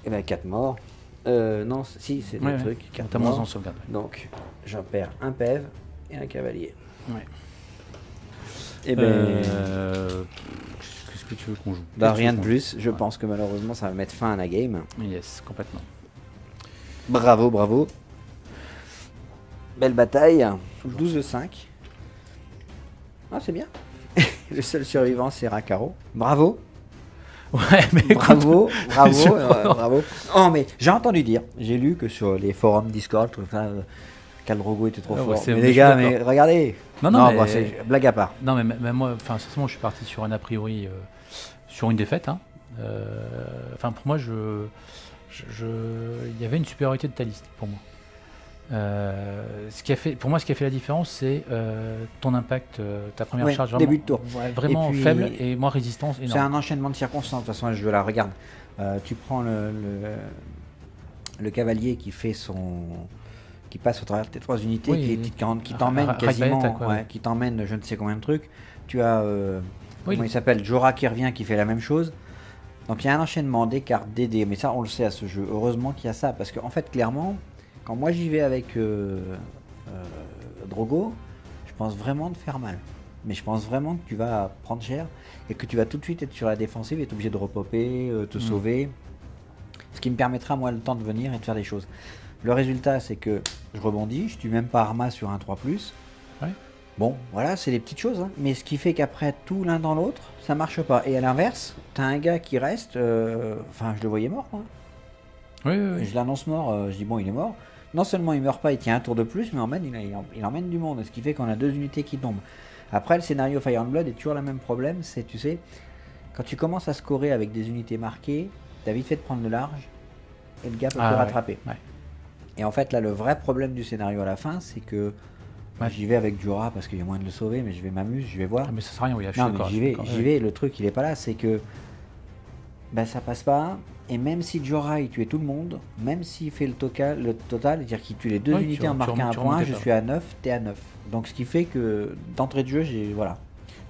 Et ben 4 morts. Non, si, c'est le truc. 4 T'as morts. -1 sauvegarde. Donc j'en perds un PEV et un cavalier. Ouais. Et ben... Qu'est-ce que tu veux qu'on joue? Bah, rien de plus. Je pense que malheureusement ça va mettre fin à la game. Yes, complètement. Bravo, bravo. Belle bataille. 12 de 5. Ah, c'est bien. Le seul survivant, c'est Rakaro. Bravo. Ouais, mais Bravo, bravo, Je- bravo. Oh, mais j'ai entendu dire, j'ai lu que sur les forums Discord, tout ça, Khal Drogo était trop Ah ouais, fort. c'est- Mais je les suis gars, d'accord. mais regardez. Non, mais... bah, c'est blague à part. Non, mais même moi, enfin, sincèrement, je suis parti sur un a priori, sur une défaite. Hein. Enfin, pour moi, il y avait une supériorité de ta liste, pour moi. Pour moi, ce qui a fait la différence, c'est ton impact, ta première Ouais, charge début de tour. vraiment Et puis- faible et moins résistance C'est énorme. un enchaînement de circonstances. De toute façon, je la regarde. Tu prends le cavalier qui fait qui passe au travers de tes 3 unités, Oui, qui t'emmène quasiment, Ragbait, quoi, ouais. qui t'emmène je ne sais combien de trucs. Tu as, Oui. comment il s'appelle, Jorah qui revient, qui fait la même chose. Donc il y a un enchaînement des cartes, des dés, mais ça on le sait à ce jeu. Heureusement qu'il y a ça, parce qu'en fait clairement, quand moi j'y vais avec Drogo, je pense vraiment de faire mal. Mais je pense vraiment que tu vas prendre cher et que tu vas tout de suite être sur la défensive et être obligé de repopper, te sauver. Ce qui me permettra moi le temps de venir et de faire des choses. Le résultat c'est que je rebondis, je tue même pas Arma sur un 3+. Ouais. Bon, voilà, c'est des petites choses. Hein. Mais ce qui fait qu'après tout l'un dans l'autre, ça marche pas. Et à l'inverse, t'as un gars qui reste, enfin je le voyais mort. Moi. Oui, oui, oui. Je l'annonce mort, je dis bon il est mort. Non seulement il meurt pas, il tient un tour de plus, mais il emmène du monde. Ce qui fait qu'on a 2 unités qui tombent. Après le scénario Fire and Blood est toujours le même problème, c'est tu sais, quand tu commences à scorer avec des unités marquées, t'as vite fait de prendre le large et le gars peut te rattraper. Ouais. Et en fait là le vrai problème du scénario à la fin c'est que j'y vais avec Jorah parce qu'il y a moyen de le sauver, mais je vais m'amuser, je vais voir. Ah, mais ça sert à rien, oui, je suis Non, mais d'accord, j'y vais, le truc il est pas là, c'est que ça passe pas, et même si Jorah il tuait tout le monde, même s'il fait le total, c'est-à-dire qu'il tue les 2 Ouais, unités en marquant un tu point, remontes je pas. suis à 9, t'es à 9. Donc ce qui fait que d'entrée de jeu, voilà.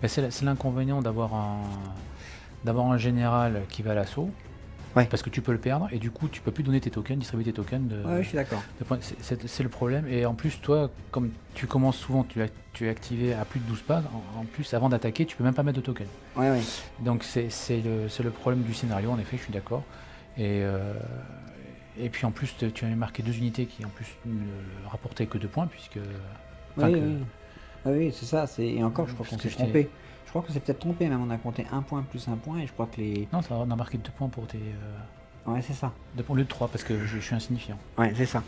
Mais c'est l'inconvénient d'avoir un général qui va à l'assaut. Ouais. Parce que tu peux le perdre et du coup tu peux plus donner tes tokens, distribuer tes tokens Ouais, je suis d'accord. c'est le problème. Et en plus toi, comme tu commences souvent, tu es activé à plus de 12 pas, en plus avant d'attaquer tu peux même pas mettre de tokens. Ouais, ouais. Donc c'est le problème du scénario, en effet je suis d'accord. Et puis en plus tu avais marqué 2 unités qui en plus ne rapportaient que 2 points puisque... enfin, Oui, que- oui. Ah oui, c'est ça, et encore je crois qu'on Parce que s'est trompé. Je crois qu'on s'est peut-être trompé, même on a compté 1 point plus 1 point, et je crois que les... Non, on a marqué 2 points pour tes... Ouais, c'est ça. 2 points au lieu de 3 parce que je suis insignifiant. Ouais, c'est ça.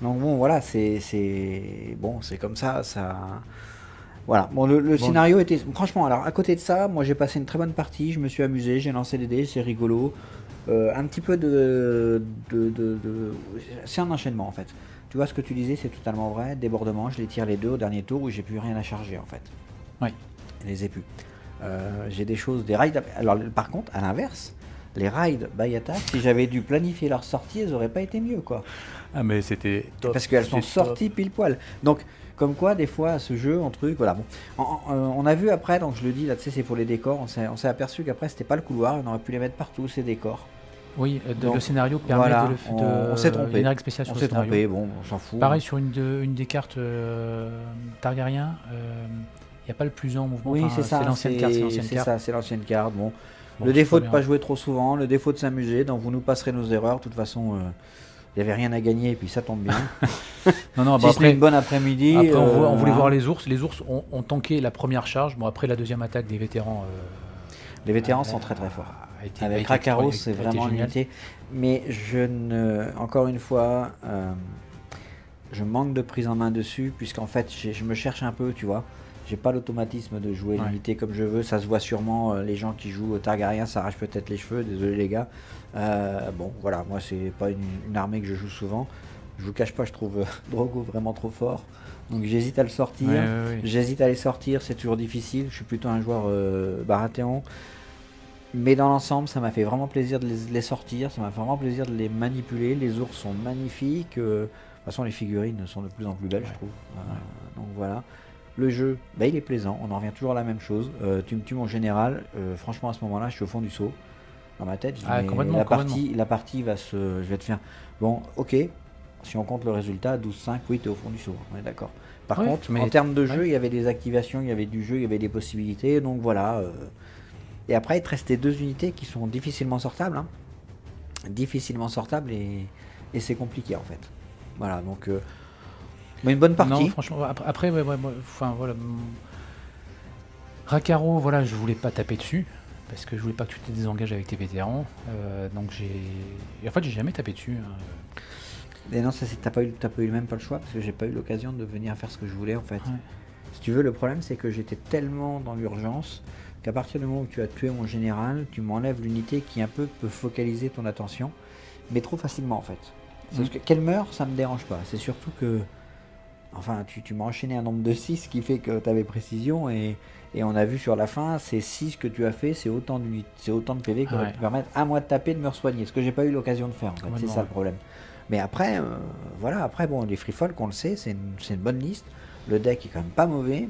Donc bon, voilà, c'est comme ça. Voilà. Bon, le scénario était... Franchement, alors, à côté de ça, moi j'ai passé une très bonne partie, je me suis amusé, j'ai lancé des dés, c'est rigolo. Un petit peu c'est un enchaînement en fait. Tu vois ce que tu disais, c'est totalement vrai. Débordement, je les tire les deux au dernier tour où j'ai plus rien à charger en fait. Oui. Je les ai plus. J'ai des choses, des raids. Alors par contre, à l'inverse, les raids by attack, si j'avais dû planifier leur sortie, elles auraient pas été mieux quoi. Ah mais c'était top. Parce qu'elles sont sorties pile poil. Donc comme quoi des fois ce jeu en truc, voilà. Bon, on a vu après, donc je le dis là, tu sais, c'est pour les décors. On s'est aperçu qu'après c'était pas le couloir, on aurait pu les mettre partout ces décors. Oui, Donc, le scénario permet voilà, de on s'est trompé. il y a une règle spéciale sur On le s'est scénario. trompé, bon, on s'en fout. Pareil sur une des cartes Targaryen, il n'y a pas le plus en mouvement. Oui, Enfin, c'est ça. C'est l'ancienne carte. C'est ça, c'est l'ancienne carte. Bon, Bon, le c'est défaut de bien. pas jouer trop souvent, le défaut de s'amuser, donc vous nous passerez nos erreurs. De toute façon, il n'y avait rien à gagner et puis ça tombe bien. Non, Si bah ce n'est une bonne après-midi. après on voulait voilà. voir les ours. Les ours ont tanké la première charge. Bon, après la deuxième attaque des vétérans. Les vétérans sont très très forts. A Avec été Rakaros, a c'est été vraiment génial. limité. Mais encore une fois, je manque de prise en main dessus, puisqu'en fait, je me cherche un peu, tu vois. J'ai pas l'automatisme de jouer Ouais. limité comme je veux. Ça se voit sûrement. Les gens qui jouent au Targaryen s'arrachent peut-être les cheveux. Désolé les gars. Bon, voilà, moi c'est pas une armée que je joue souvent. Je vous cache pas, je trouve Drogo vraiment trop fort. Donc j'hésite à le sortir. Ouais. J'hésite à les sortir, c'est toujours difficile. Je suis plutôt un joueur Baratheon. Mais dans l'ensemble, ça m'a fait vraiment plaisir de les sortir. Ça m'a fait vraiment plaisir de les manipuler. Les ours sont magnifiques. De toute façon, les figurines sont de plus en plus belles, je trouve. Donc voilà. Le jeu, bah, il est plaisant. On en revient toujours à la même chose. Tu me tues mon général. Franchement, à ce moment-là, je suis au fond du seau. Dans ma tête, je dis, mais la partie va se. Je vais te faire. Bon, ok. Si on compte le résultat, 12-5, oui, t'es au fond du seau. On est d'accord. Par contre, en termes de jeu, il y avait des activations, il y avait du jeu, il y avait des possibilités. Donc voilà. Et après, il te restait deux unités qui sont difficilement sortables. Hein. Difficilement sortables et c'est compliqué en fait. Voilà, donc. Mais une bonne partie. Non, franchement, après, enfin voilà. Rakaro, voilà, je voulais pas taper dessus. Parce que je voulais pas que tu te désengages avec tes vétérans. Donc j'ai. En fait, j'ai jamais tapé dessus. Et non, ça c'est t'as pas eu même pas le choix parce que j'ai pas eu l'occasion de venir faire ce que je voulais en fait. Ouais. Si tu veux, le problème c'est que j'étais tellement dans l'urgence qu'à partir du moment où tu as tué mon général, tu m'enlèves l'unité qui un peu peut focaliser ton attention, mais trop facilement en fait. Parce que qu'elle meurt, ça me dérange pas. C'est surtout que, enfin, tu m'as enchaîné un nombre de 6 qui fait que tu avais précision et on a vu sur la fin, ces 6 que tu as fait, c'est autant de PV qui aurait pu permettre à moi de taper, de me soigner. Ce que j'ai pas eu l'occasion de faire en fait. C'est ça le problème. Mais après, voilà, après bon, les free folk, on le sait, c'est une bonne liste. Le deck est quand même pas mauvais.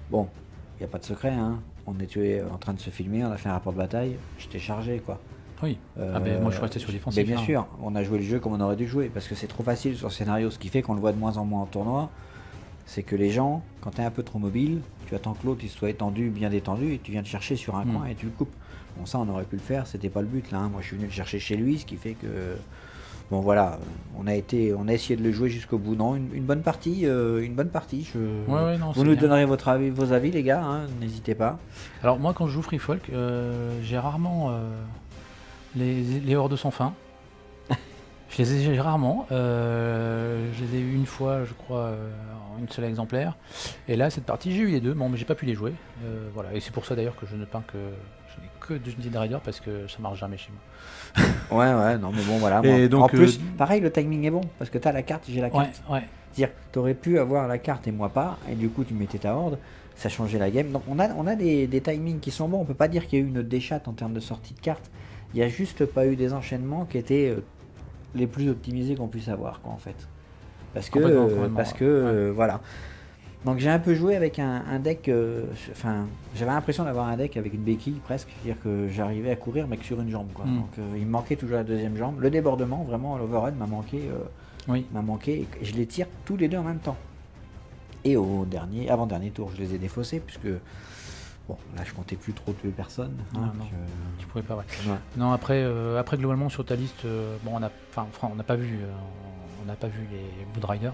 Bon, il n'y a pas de secret, hein. On était en train de se filmer, on a fait un rapport de bataille, j'étais chargé quoi. Oui. Ben, moi je suis resté sur défensif. Mais bien sûr, on a joué le jeu comme on aurait dû jouer, parce que c'est trop facile sur le scénario, ce qui fait qu'on le voit de moins en moins en tournoi. C'est que les gens, quand tu es un peu trop mobile, tu attends que l'autre il soit étendu, bien détendu, et tu viens le chercher sur un coin et tu le coupes. Bon, ça on aurait pu le faire, c'était pas le but là, hein. Moi je suis venu le chercher chez lui, ce qui fait que. Bon voilà, on a essayé de le jouer jusqu'au bout. Non, une bonne partie, Non, vous nous donnerez vos avis les gars, hein, n'hésitez pas. Alors moi quand je joue Free Folk, j'ai rarement les hordes sans fin. Je les ai rarement. Je les ai eu une fois, je crois, en une seule exemplaire. Et là, cette partie, j'ai eu les deux, bon, mais j'ai pas pu les jouer. Voilà. Et c'est pour ça d'ailleurs que je ne peins que. Je n'ai que de Unity Rider parce que ça marche jamais chez moi. Ouais, non, mais bon, voilà. Et donc, en plus, pareil, le timing est bon parce que tu as la carte, j'ai la carte. Ouais. C'est-à-dire, tu aurais pu avoir la carte et moi pas, et du coup, tu mettais ta horde, ça changeait la game. Donc, on a des timings qui sont bons. On peut pas dire qu'il y a eu une déchatte en termes de sortie de cartes. Il n'y a juste pas eu des enchaînements qui étaient les plus optimisés qu'on puisse avoir, quoi, en fait. Parce que voilà. Donc j'ai un peu joué avec un deck, enfin j'avais l'impression d'avoir un deck avec une béquille presque, c'est-à-dire que j'arrivais à courir mais que sur une jambe quoi. Donc il me manquait toujours la deuxième jambe. Le débordement, vraiment l'overrun m'a manqué, et je les tire tous les deux en même temps. Et avant-dernier tour je les ai défaussés puisque bon là je comptais plus trop tuer personne. Non, tu pouvais pas. Ouais. Non après globalement sur ta liste, bon on n'a pas vu les Blood Riders.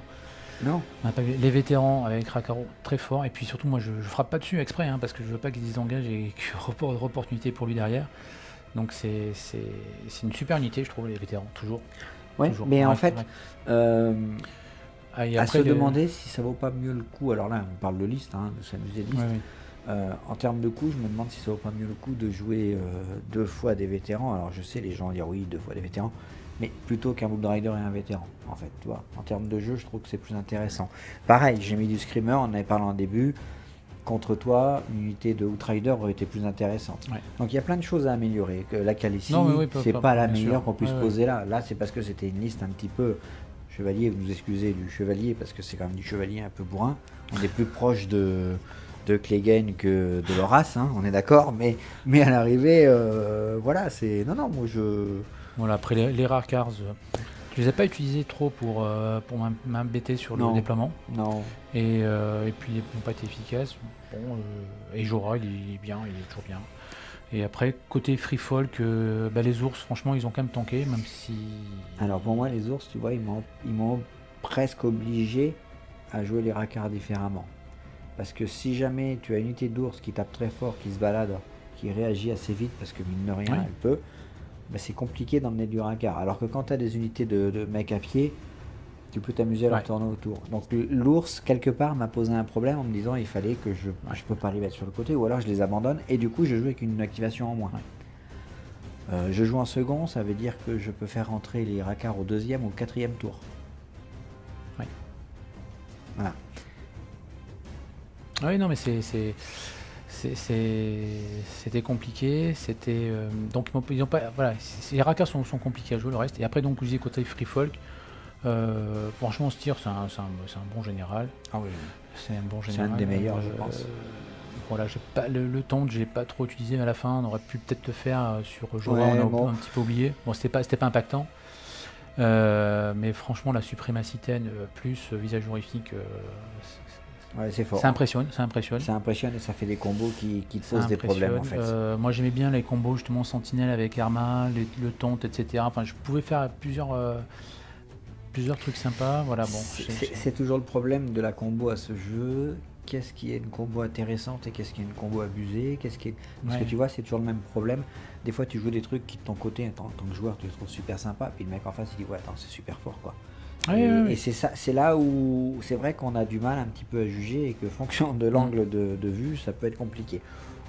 Non. On n'a pas vu les vétérans avec Rakaro très fort et puis surtout moi je frappe pas dessus exprès hein, parce que je veux pas qu'il se désengage et que opportunité pour lui derrière. Donc c'est une super unité je trouve les vétérans toujours. Ouais. Toujours. Mais en fait. À se demander si ça vaut pas mieux le coup. Alors là, on parle de liste, hein, de s'amuser de liste. En termes de coût, je me demande si ça vaut pas mieux le coup de jouer 2 fois des vétérans. Alors je sais, les gens vont dire oui, 2 fois des vétérans, mais plutôt qu'un Blood Rider et un vétéran, en fait, tu vois. En termes de jeu, je trouve que c'est plus intéressant. Pareil, j'ai mis du Screamer, on en avait parlé en début. Contre toi, une unité de Outrider aurait été plus intéressante. Ouais. Donc il y a plein de choses à améliorer. Que la Calicie, Non, mais oui, c'est pas la bien sûr. meilleure qu'on puisse Ouais, ouais. poser là. Là, c'est parce que c'était une liste un petit peu chevalier. Vous nous excusez du chevalier parce que c'est quand même du chevalier un peu bourrin. On est plus proche de Clegane que de Loras, hein, on est d'accord. Mais à l'arrivée, voilà, c'est. Non, non, moi je. Voilà, après les rares cars, je les ai pas utilisés trop pour m'embêter sur le Non. déploiement. Non. Et puis ils n'ont pas été efficaces. Bon, et Jorah, il est bien, il est toujours bien. Et après, côté free folk, les ours, franchement, ils ont quand même tanké, même si. Alors pour moi, les ours, tu vois, ils m'ont presque obligé à jouer les racards différemment. Parce que si jamais tu as une unité d'ours qui tape très fort, qui se balade, qui réagit assez vite, parce que mine de rien, Oui. elle peut, bah, c'est compliqué d'emmener du racard. Alors que quand tu as des unités de mecs à pied, tu peux t'amuser à leur Ouais. tourner autour. Donc l'ours, quelque part, m'a posé un problème en me disant il fallait que je peux pas les mettre sur le côté, ou alors je les abandonne, et du coup je joue avec une activation en moins. Je joue en second, ça veut dire que je peux faire rentrer les racards au 2e ou au 4e tour. Ouais. Voilà. Oui, non, mais c'était compliqué. C'était donc ils ont pas. Voilà, les rakas sont compliqués à jouer le reste. Et après donc vous disiez côté free folk. Franchement, Styr, c'est un bon général. Ah oui. C'est un bon C'est général. un des meilleurs, je pense. Voilà, j'ai pas le temps, j'ai pas trop utilisé à la fin. On aurait pu peut-être le faire sur Jorah, Ouais, on a bon. un petit peu oublié. Bon, c'était pas impactant. Mais franchement, la suprémacitaine plus visage horrifique, Ouais, c'est fort. ça impressionne. Ça impressionne et ça fait des combos qui te posent des problèmes en fait. Moi, j'aimais bien les combos justement Sentinelle avec Arma, le taunt, etc. Enfin, je pouvais faire plusieurs trucs sympas. Voilà, bon. C'est toujours le problème de la combo à ce jeu. Qu'est-ce qui est une combo intéressante et qu'est-ce qui est une combo abusée? Parce que tu vois, c'est toujours le même problème. Des fois, tu joues des trucs qui, de ton côté, en tant que joueur, tu les trouves super sympas. Puis le mec en face, il dit ouais, attends, c'est super fort quoi. Et c'est là où c'est vrai qu'on a du mal un petit peu à juger et que fonction de l'angle de vue, ça peut être compliqué.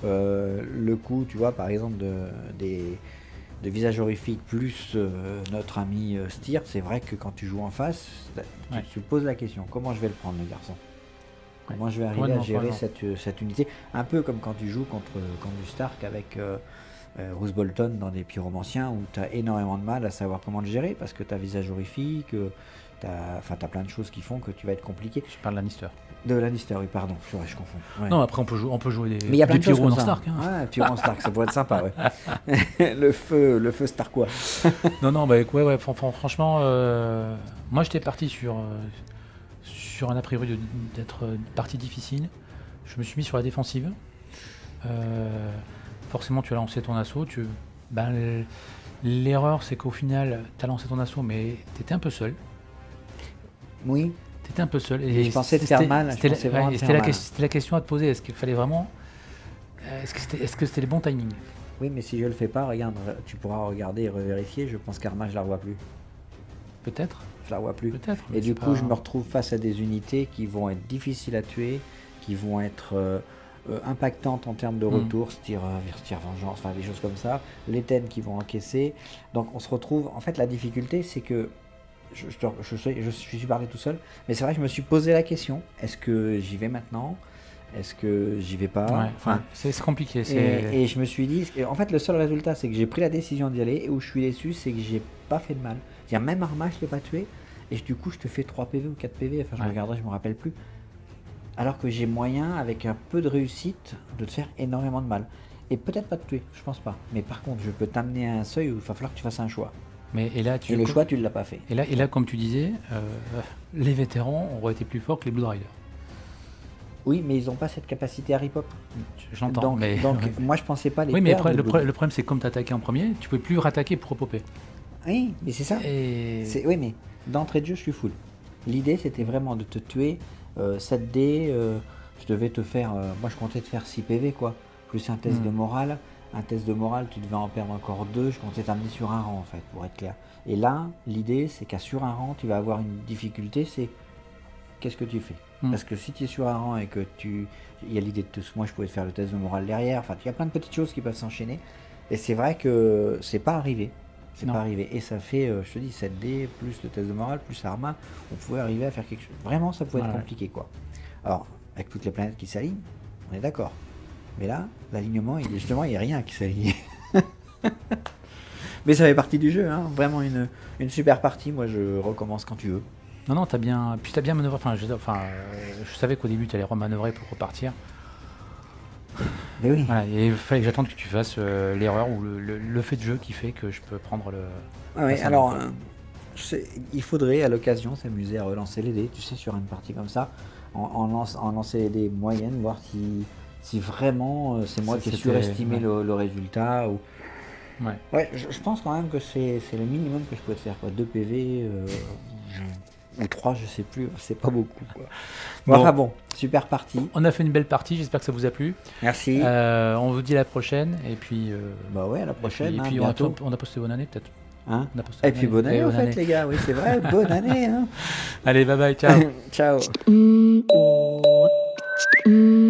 Le coup, tu vois, par exemple, de visage horrifique plus notre ami Styr, c'est vrai que quand tu joues en face, tu te poses la question, comment je vais le prendre le garçon? Comment je vais arriver à gérer cette unité? Un peu comme quand tu joues contre du Stark avec Roose Bolton dans des pyromanciens où tu as énormément de mal à savoir comment le gérer parce que tu as visage horrifique, tu as plein de choses qui font que tu vas être compliqué. Je parle de Lannister. De Lannister, oui, pardon, je confonds. Ouais. Non, après on peut jouer des, mais il y a plein de choses pyros comme dans ça. Stark. Hein. Ouais, pyro Stark, ça pourrait être sympa, ouais. le feu Starkois. Non, bah ouais, franchement, moi j'étais parti sur un a priori d'être une partie difficile. Je me suis mis sur la défensive. Forcément, tu as lancé ton assaut. L'erreur, c'est qu'au final, tu as lancé ton assaut, mais tu étais un peu seul. Oui. Tu étais un peu seul. Et je pensais te faire mal. C'était la question à te poser. Est-ce qu'il fallait vraiment. Est-ce que c'était le bon timing? Oui, mais si je le fais pas, regarde, tu pourras regarder et revérifier. Je pense qu'Arma, je la revois plus. Peut-être. Je la revois plus. Peut-être. Et du coup, je me retrouve face à des unités qui vont être difficiles à tuer, qui vont être impactantes en termes de retour, Styr vengeance, enfin des choses comme ça. Les thèmes qui vont encaisser. Donc on se retrouve. En fait, la difficulté, c'est que je suis parlé tout seul, mais c'est vrai que je me suis posé la question, est-ce que j'y vais maintenant? Est-ce que j'y vais pas? Ouais, enfin, c'est compliqué. Et je me suis dit, en fait, le seul résultat, c'est que j'ai pris la décision d'y aller, et où je suis déçu, c'est que j'ai pas fait de mal. C'est-à-dire, même Arma, je l'ai pas tué, et du coup, je te fais 3 PV ou 4 PV, enfin, je regarderai, je me rappelle plus. Alors que j'ai moyen, avec un peu de réussite, de te faire énormément de mal. Et peut-être pas te tuer, je pense pas. Mais par contre, je peux t'amener à un seuil où il va falloir que tu fasses un choix. Et le choix, tu ne l'as pas fait. Et là, comme tu disais, les vétérans auraient été plus forts que les Blood Riders. Oui, mais ils n'ont pas cette capacité à rip-hop. J'entends. Donc moi, je pensais pas les Oui, mais après, le problème, c'est que comme tu attaquais en premier, tu ne pouvais plus rattaquer pour repopper. Oui, mais c'est ça. Oui, mais d'entrée de jeu, je suis full. L'idée, c'était vraiment de te tuer 7D. Je devais te faire... moi, je comptais te faire 6 PV, quoi. Plus un test de morale. Un test de morale, tu devais en perdre encore 2. Je comptais t'amener sur un rang, en fait, pour être clair. Et là, l'idée, c'est qu'à sur un rang, tu vas avoir une difficulté, c'est qu'est-ce que tu fais? Parce que si tu es sur un rang et que il y a l'idée de moi je pouvais faire le test de morale derrière, enfin il y a plein de petites choses qui peuvent s'enchaîner. Et c'est vrai que c'est pas arrivé. C'est Non. pas arrivé. Et ça fait, je te dis, 7D, plus le test de morale, plus Arma, on pouvait arriver à faire quelque chose. Vraiment, ça pouvait être Ouais. compliqué, quoi. Alors, avec toutes les planètes qui s'alignent, on est d'accord. Mais là, l'alignement, justement, il n'y a rien qui s'aligne. Mais ça fait partie du jeu, hein. Vraiment une super partie. Moi, je recommence quand tu veux. Non, t'as bien manœuvré. Je savais qu'au début, tu allais remanœuvrer pour repartir. Mais oui. Voilà, et il fallait que j'attende que tu fasses l'erreur ou le fait de jeu qui fait que je peux prendre le. Ouais, la alors, scène. il faudrait à l'occasion s'amuser à relancer les dés, tu sais, sur une partie comme ça, en lancer les dés moyennes, voir si vraiment c'est moi qui ai C'était- surestimé ouais. le résultat. Ouais. Ouais, je pense quand même que c'est le minimum que je peux te faire, quoi. 2 PV ou 3, je sais plus, c'est pas beaucoup, quoi. Bon, Bon. enfin bon, super partie. On a fait une belle partie, j'espère que ça vous a plu. Merci. On vous dit à la prochaine et puis. Bah ouais, à la prochaine, Et hein, puis bientôt. on a posté bonne année peut-être. Hein. On a posté Et puis bonne année, en fait, les gars, oui, c'est vrai, bonne année. Hein. Allez, bye bye, ciao. Ciao. Mm, oh, mm.